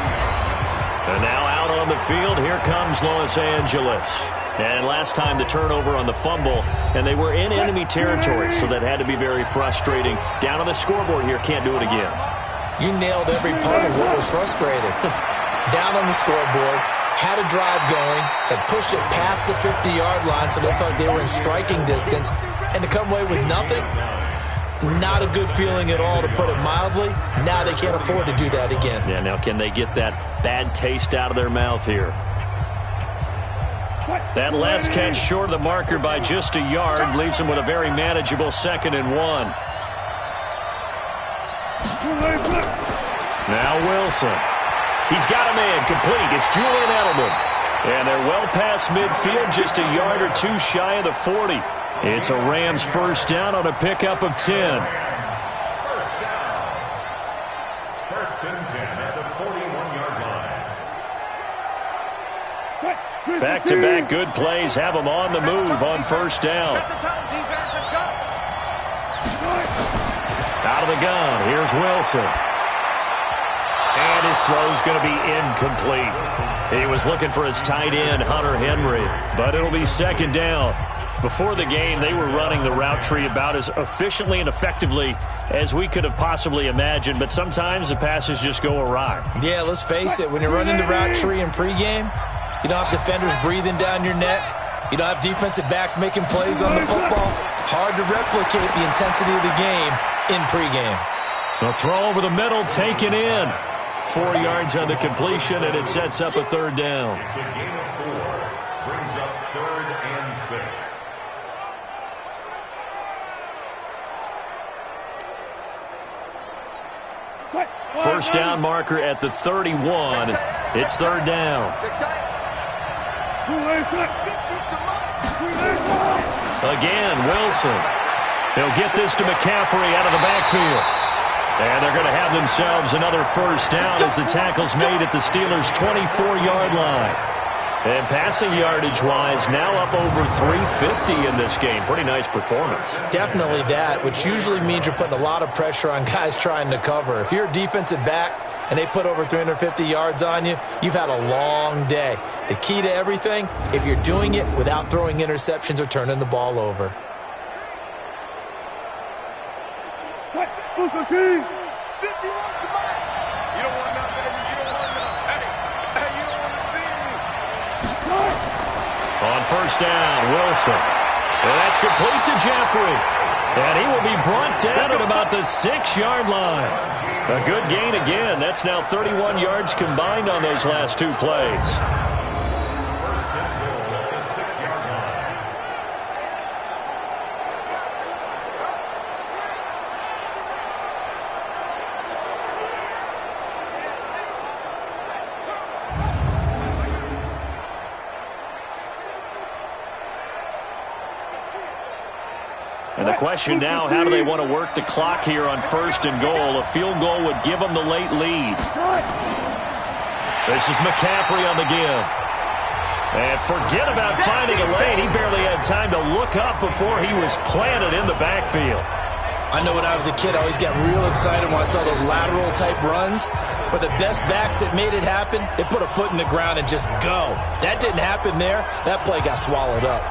And now out on the field, here comes Los Angeles. And last time the turnover on the fumble, and they were in enemy territory, so that had to be very frustrating. Down on the scoreboard here, can't do it again. You nailed every part of what was frustrating. Down on the scoreboard, had a drive going, had pushed it past the 50-yard line, so they thought they were in striking distance, and to come away with nothing, not a good feeling at all, to put it mildly. Now they can't afford to do that again. Yeah, now can they get that bad taste out of their mouth here? That last catch short of the marker by just a yard leaves them with a very manageable 2nd and 1. Now Wilson. He's got a man complete. It's Julian Edelman. And they're well past midfield, just a yard or two shy of the 40. It's a Rams first down on a pickup of 10. First and 10 at the 41-yard line. Back-to-back good plays have them on the move on first down. Out of the gun, here's Wilson. And his throw's going to be incomplete. He was looking for his tight end, Hunter Henry, but it'll be 2nd down. Before the game, they were running the route tree about as efficiently and effectively as we could have possibly imagined, but sometimes the passes just go awry. Yeah, let's face it, when you're running the route tree in pregame, you don't have defenders breathing down your neck. You don't have defensive backs making plays on the football. Hard to replicate the intensity of the game in pregame. The throw over the middle, taken in. 4 yards on the completion, and it sets up a 3rd down. It's a gain of 4. Brings up 3rd and 6. First down marker at the 31. It's 3rd down. Again, Wilson. He'll get this to McCaffrey out of the backfield. And they're going to have themselves another first down as the tackle's made at the Steelers' 24-yard line. And passing yardage-wise, now up over 350 in this game. Pretty nice performance. Definitely that, which usually means you're putting a lot of pressure on guys trying to cover. If you're a defensive back and they put over 350 yards on you, you've had a long day. The key to everything, if you're doing it without throwing interceptions or turning the ball over. You don't want none, baby. You don't want none. Hey, you don't want to see me. On first down, Wilson. And that's complete to Jeffrey. And he will be brought down at about the 6-yard line. A good gain again. That's now 31 yards combined on those last 2 plays. First and goal at the 6-yard line. And the question now, how do they want to work the clock here on first and goal? A field goal would give them the late lead. This is McCaffrey on the give. And forget about finding a lane. He barely had time to look up before he was planted in the backfield. I know when I was a kid, I always got real excited when I saw those lateral-type runs. But the best backs that made it happen, they put a foot in the ground and just go. That didn't happen there. That play got swallowed up.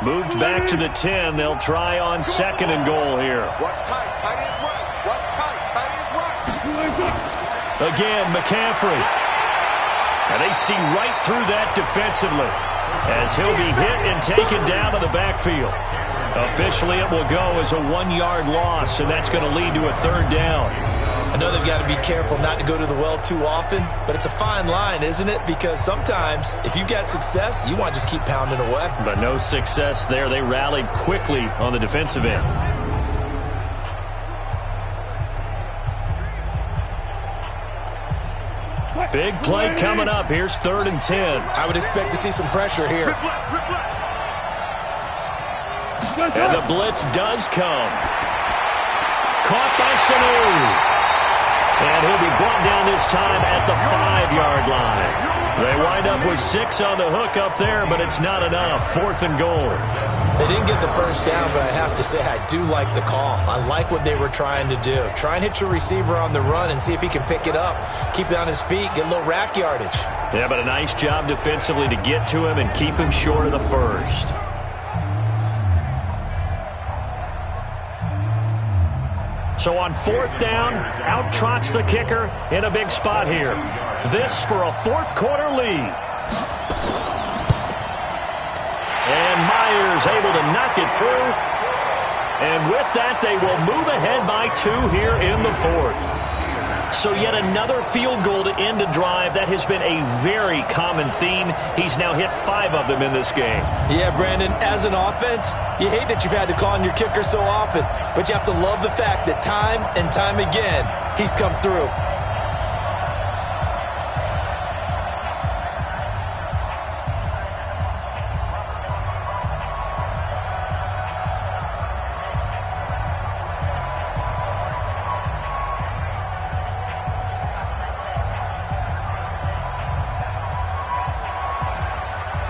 Moved back to the 10. They'll try on second and goal here. Watch tight. Tight is right. Watch tight. Tight is right. Again, McCaffrey. And they see right through that defensively as he'll be hit and taken down to the backfield. Officially, it will go as a 1-yard loss, and that's going to lead to a 3rd down. I know they've got to be careful not to go to the well too often, but it's a fine line, isn't it? Because sometimes if you get success, you want to just keep pounding away. But no success there. They rallied quickly on the defensive end. Big play coming up. Here's 3rd and 10. I would expect to see some pressure here. And the blitz does come. Caught by Sanu. And he'll be brought down this time at the 5-yard line. They wind up with 6 on the hook up there, but it's not enough. 4th and goal. They didn't get the first down, but I have to say I do like the call. I like what they were trying to do. Try and hit your receiver on the run and see if he can pick it up. Keep it on his feet, get a little rack yardage. Yeah, but a nice job defensively to get to him and keep him short of the first. So on 4th down, out trots the kicker in a big spot here. This for a 4th quarter lead. And Myers able to knock it through. And with that, they will move ahead by 2 here in the 4th. So yet another field goal to end a drive. That has been a very common theme. He's now hit 5 of them in this game. Yeah, Brandon, as an offense, you hate that you've had to call on your kicker so often, but you have to love the fact that time and time again, he's come through.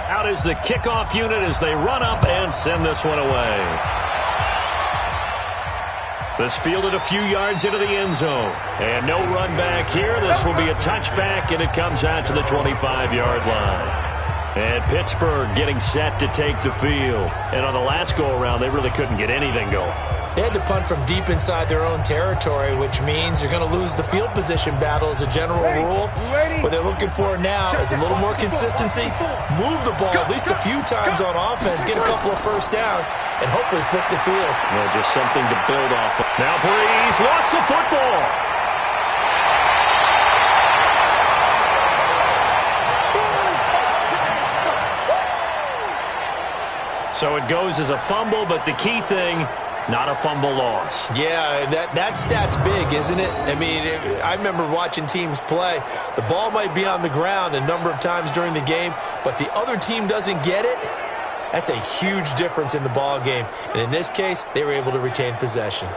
Out is the kickoff unit as they run up and send this one away. This fielded a few yards into the end zone. And no run back here. This will be a touchback, and it comes out to the 25-yard line. And Pittsburgh getting set to take the field. And on the last go-around, they really couldn't get anything going. They had to punt from deep inside their own territory, which means you're going to lose the field position battle as a general rule. What they're looking for now is a little more consistency, move the ball at least a few times on offense, get a couple of first downs, and hopefully flip the field. Well, just something to build off of. Now Breeze lost the football. So it goes as a fumble, but the key thing, not a fumble loss. Yeah, that stat's big, isn't it? I mean, I remember watching teams play. The ball might be on the ground a number of times during the game, but the other team doesn't get it. That's a huge difference in the ball game. And in this case, they were able to retain possession.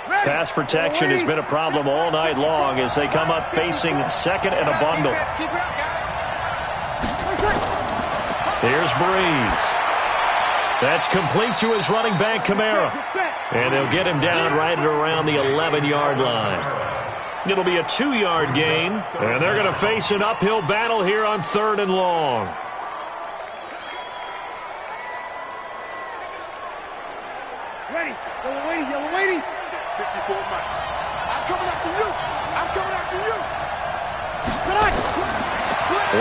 Pass protection has been a problem all night long as they come up facing 2nd and a bundle. Here's Breeze. That's complete to his running back, Kamara. And they'll get him down right at around the 11-yard line. It'll be a 2-yard gain, and they're going to face an uphill battle here on 3rd and long. Ready. Yellow waiting. 54 Mike. I'm coming after you.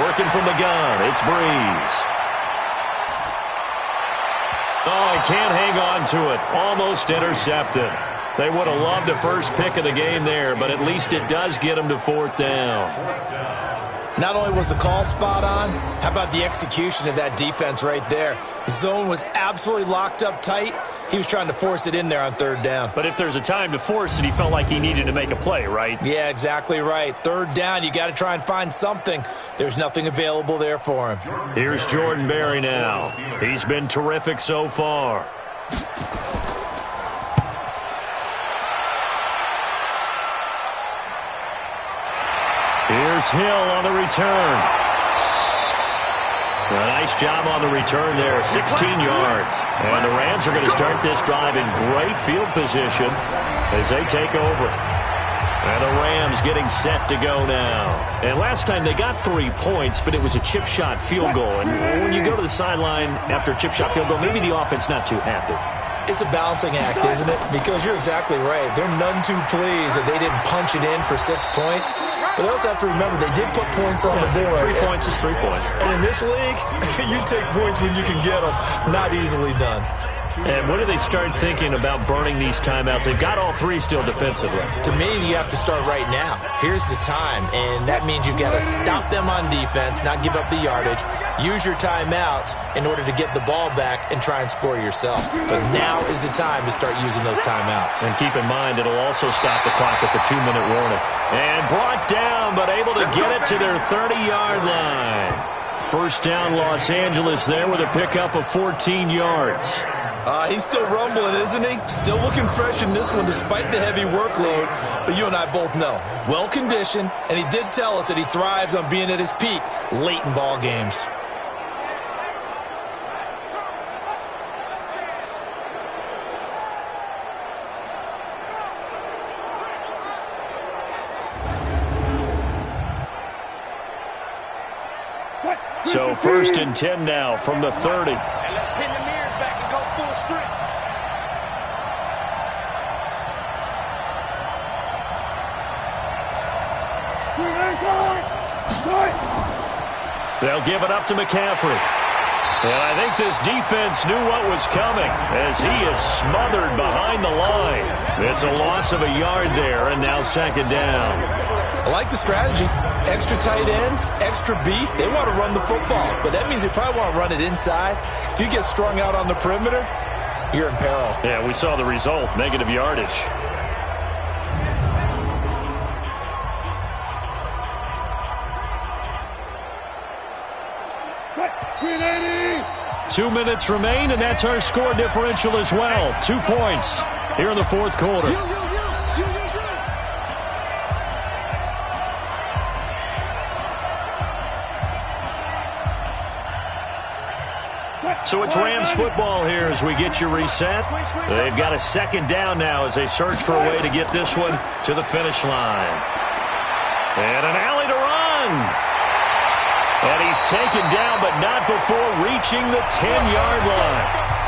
Working from the gun, it's Breeze. Oh, he can't hang on to it. Almost intercepted. They would have loved a first pick of the game there, but at least it does get them to 4th down. Not only was the call spot on, how about the execution of that defense right there? The zone was absolutely locked up tight. He was trying to force it in there on 3rd down. But if there's a time to force it, he felt like he needed to make a play, right? Yeah, exactly right. 3rd down, you got to try and find something. There's nothing available there for him. Here's Jordan Berry now. He's been terrific so far. Here's Hill on the return. A nice job on the return there, 16 yards. And the Rams are going to start this drive in great field position as they take over. And the Rams getting set to go now. And last time they got 3 points, but it was a chip shot field goal. And when you go to the sideline after a chip shot field goal, maybe the offense not too happy. It's a balancing act, isn't it? Because you're exactly right. They're none too pleased that they didn't punch it in for 6 points. But they also have to remember they did put points on the board. 3 points is 3 points. And in this league, you take points when you can get them. Not easily done. And when do they start thinking about burning these timeouts? They've got all three still defensively. To me, you have to start right now. Here's the time, and that means you've got to stop them on defense, not give up the yardage, use your timeouts in order to get the ball back and try and score yourself. But now is the time to start using those timeouts. And keep in mind, it'll also stop the clock at the 2-minute warning. And brought down, but able to get it to their 30-yard line. First down, Los Angeles there with a pickup of 14 yards. He's still rumbling, isn't he? Still looking fresh in this one despite the heavy workload. But you and I both know, well-conditioned, and he did tell us that he thrives on being at his peak late in ball games. So 1st and 10 now from the 30. And let's pin the mirrors back and go full strength. They'll give it up to McCaffrey. And I think this defense knew what was coming as he is smothered behind the line. It's a loss of a yard there, and now 2nd down. I like the strategy. Extra tight ends, extra beef. They want to run the football, but that means they probably want to run it inside. If you get strung out on the perimeter, you're in peril. Yeah, we saw the result, negative yardage. Quick, 2 minutes remain, and that's our score differential as well. 2 points here in the 4th quarter. So it's Rams football here as we get you reset. They've got a 2nd down now as they search for a way to get this one to the finish line. And an alley to run. And he's taken down, but not before reaching the 10-yard line.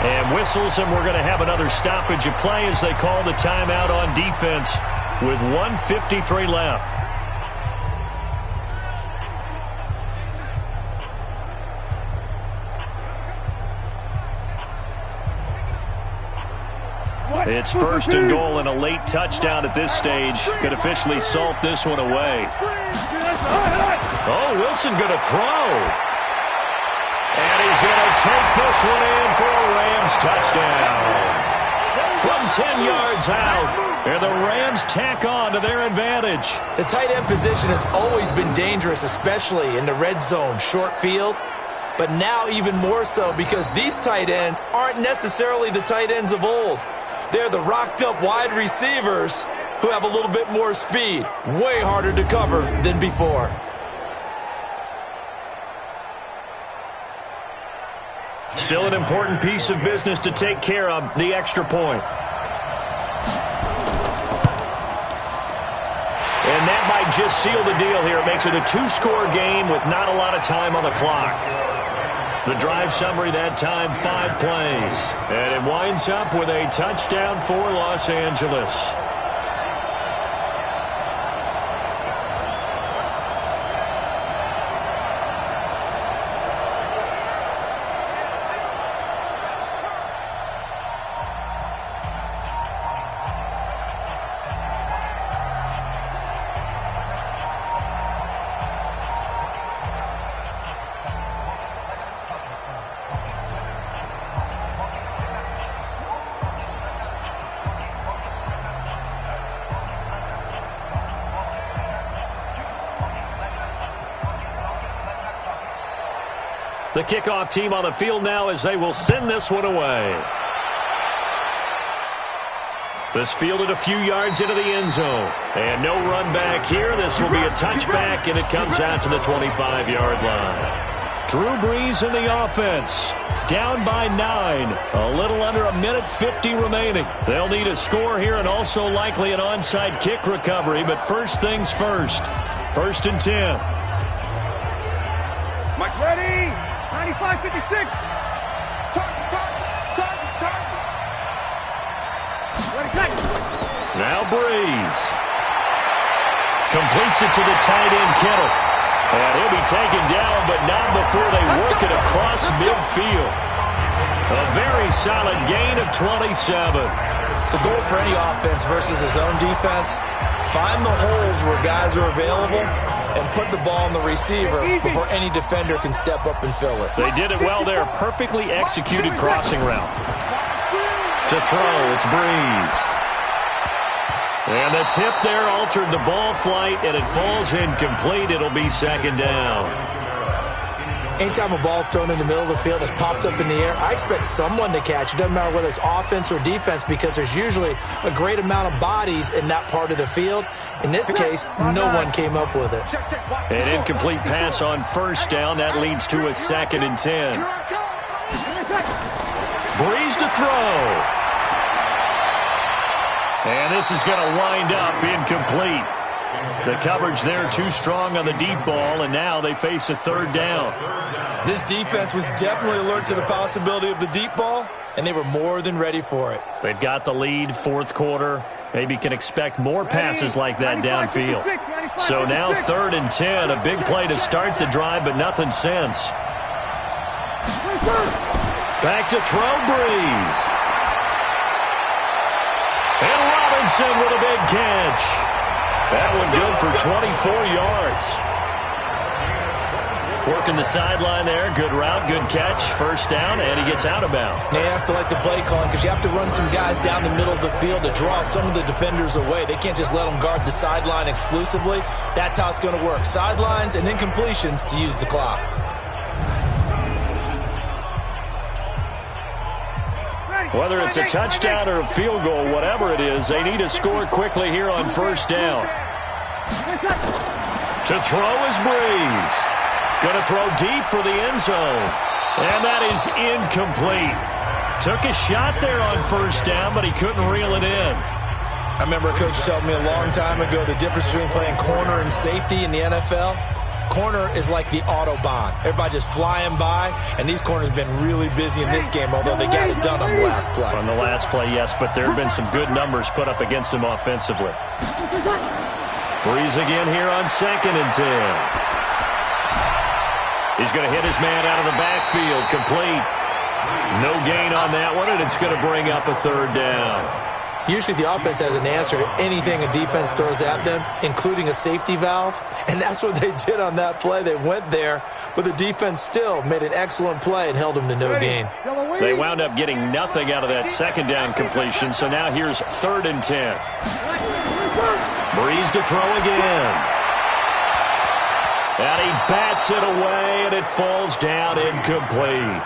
And whistles, and we're going to have another stoppage of play as they call the timeout on defense with 1:53 left. It's 1st and goal and a late touchdown at this stage. Could officially salt this one away. Oh, Wilson going to throw. And he's going to take this one in for a Rams touchdown. From 10 yards out, and the Rams tack on to their advantage. The tight end position has always been dangerous, especially in the red zone, short field. But now even more so because these tight ends aren't necessarily the tight ends of old. They're the rocked-up wide receivers who have a little bit more speed. Way harder to cover than before. Still an important piece of business to take care of, the extra point. And that might just seal the deal here. It makes it a 2-score game with not a lot of time on the clock. The drive summary that time, 5 plays. And it winds up with a touchdown for Los Angeles. The kickoff team on the field now as they will send this one away. This fielded a few yards into the end zone. And no run back here. This will be a touchback, and it comes out to the 25-yard line. Drew Brees in the offense. Down by 9. A little under a minute 50 remaining. They'll need a score here and also likely an onside kick recovery. But first things first. 1st and 10. Mike ready. 95-56. Now Brees. Completes it to the tight end, Kittle. And he'll be taken down, but not before they work it across midfield. A very solid gain of 27. The goal for any offense versus his own defense, find the holes where guys are available and put the ball on the receiver before any defender can step up and fill it. They did it well there. Perfectly executed crossing route. To throw, it's Breeze. And the tip there altered the ball flight, and it falls incomplete. It'll be second down. Anytime a ball's thrown in the middle of the field, it's popped up in the air, I expect someone to catch. It doesn't matter whether it's offense or defense because there's usually a great amount of bodies in that part of the field. In this case, no one came up with it. An incomplete pass on first down. That leads to a 2nd and 10. Breeze to throw. And this is going to wind up incomplete. The coverage there too strong on the deep ball, and now they face a 3rd down. This defense was definitely alert to the possibility of the deep ball, and they were more than ready for it. They've got the lead, 4th quarter. Maybe can expect more passes like that downfield. So now 3rd and 10, a big play to start the drive, but nothing since. Back to throw, Breeze. And Robinson with a big catch. That one good for 24 yards. Working the sideline there. Good route, good catch. First down, and he gets out of bounds. Now you have to like the play calling because you have to run some guys down the middle of the field to draw some of the defenders away. They can't just let them guard the sideline exclusively. That's how it's going to work. Sidelines and incompletions to use the clock. Whether it's a touchdown or a field goal, whatever it is, they need to score quickly here on first down. To throw is Breeze. Going to throw deep for the end zone. And that is incomplete. Took a shot there on first down, but he couldn't reel it in. I remember a coach told me a long time ago the difference between playing corner and safety in the NFL. Corner is like the Autobahn. Everybody just flying by, and these corners have been really busy in this game, although they got it done on the last play. On the last play, yes, but there have been some good numbers put up against them offensively. Breeze again here on 2nd and 10. He's going to hit his man out of the backfield, complete. No gain on that one, and it's going to bring up a 3rd down. Usually the offense has an answer to anything a defense throws at them, including a safety valve. And that's what they did on that play. They went there, but the defense still made an excellent play and held them to no gain. They wound up getting nothing out of that 2nd down completion, so now here's 3rd and 10. Breeze to throw again. And he bats it away, and it falls down incomplete.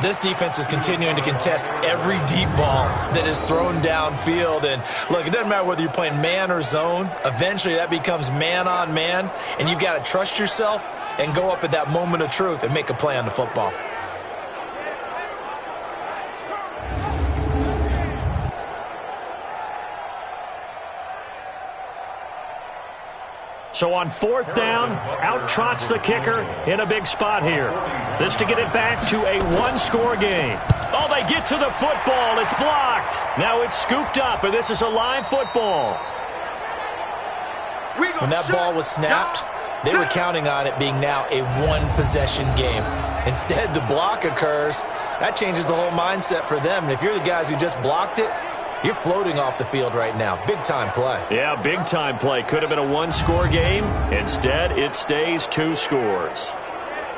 This defense is continuing to contest every deep ball that is thrown downfield. And look, it doesn't matter whether you're playing man or zone. Eventually that becomes man on man, and you've got to trust yourself and go up at that moment of truth and make a play on the football. So on 4th down, out trots the kicker in a big spot here. This to get it back to a 1-score game. Oh, they get to the football. It's blocked. Now it's scooped up, and this is a live football. When that ball was snapped, they were counting on it being now a 1-possession game. Instead, the block occurs. That changes the whole mindset for them. And if you're the guys who just blocked it, you're floating off the field right now. Big-time play. Yeah, big-time play. Could have been a 1-score game. Instead, it stays 2 scores.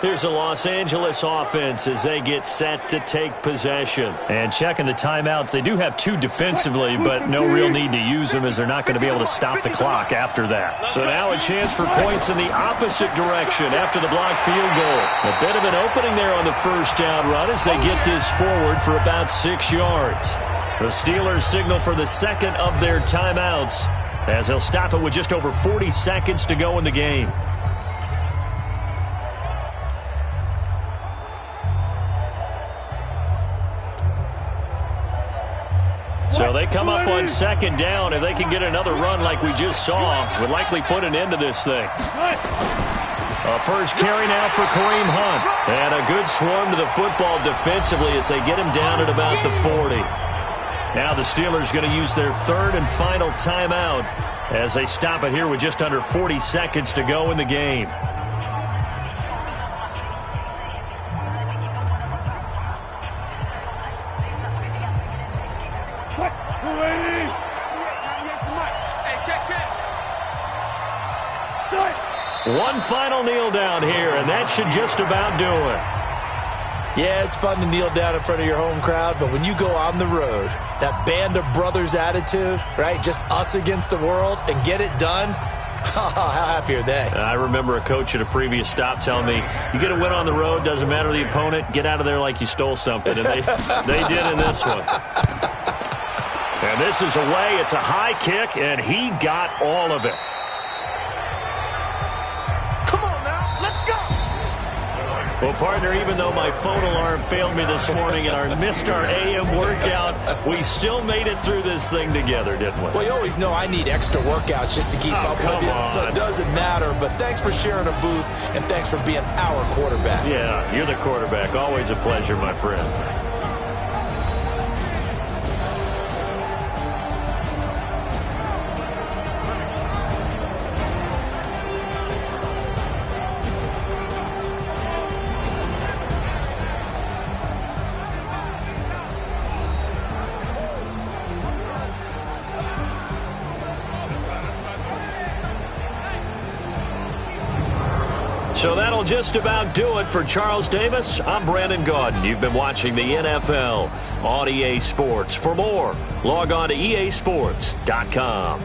Here's the Los Angeles offense as they get set to take possession. And checking the timeouts, they do have 2 defensively, but no real need to use them as they're not going to be able to stop the clock after that. So now a chance for points in the opposite direction after the blocked field goal. A bit of an opening there on the first down run as they get this forward for about 6 yards. The Steelers signal for the second of their timeouts as they'll stop it with just over 40 seconds to go in the game. So they come up on 2nd down. If they can get another run like we just saw, would likely put an end to this thing. A first carry now for Kareem Hunt. And a good swarm to the football defensively as they get him down at about the 40. Now the Steelers going to use their 3rd and final timeout as they stop it here with just under 40 seconds to go in the game. One final kneel down here, and that should just about do it. Yeah, it's fun to kneel down in front of your home crowd, but when you go on the road, that band of brothers attitude, right, just us against the world, and get it done, how happy are they? I remember a coach at a previous stop telling me, you get a win on the road, doesn't matter the opponent, get out of there like you stole something, and they did in this one. And this is away. It's a high kick, and he got all of it. Well, partner, even though my phone alarm failed me this morning and I missed our AM workout, we still made it through this thing together, didn't we? Well, you always know I need extra workouts just to keep up with you, so it doesn't matter. But thanks for sharing a booth, and thanks for being our quarterback. Yeah, you're the quarterback. Always a pleasure, my friend. So that'll just about do it for Charles Davis. I'm Brandon Gaudin. You've been watching the NFL on EA Sports. For more, log on to easports.com.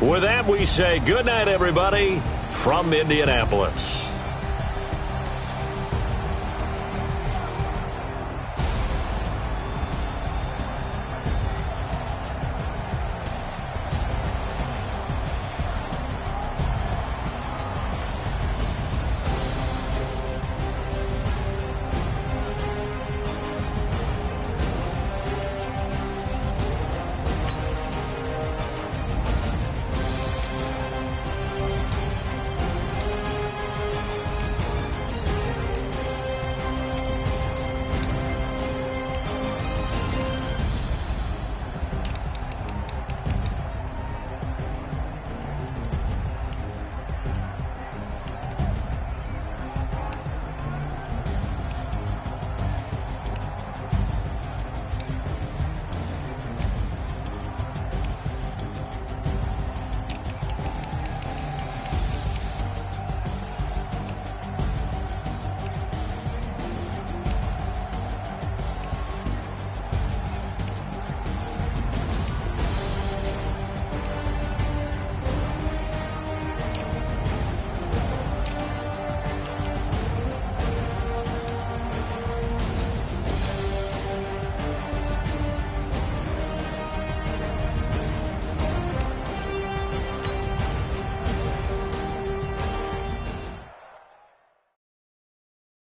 With that, we say good night, everybody, from Indianapolis.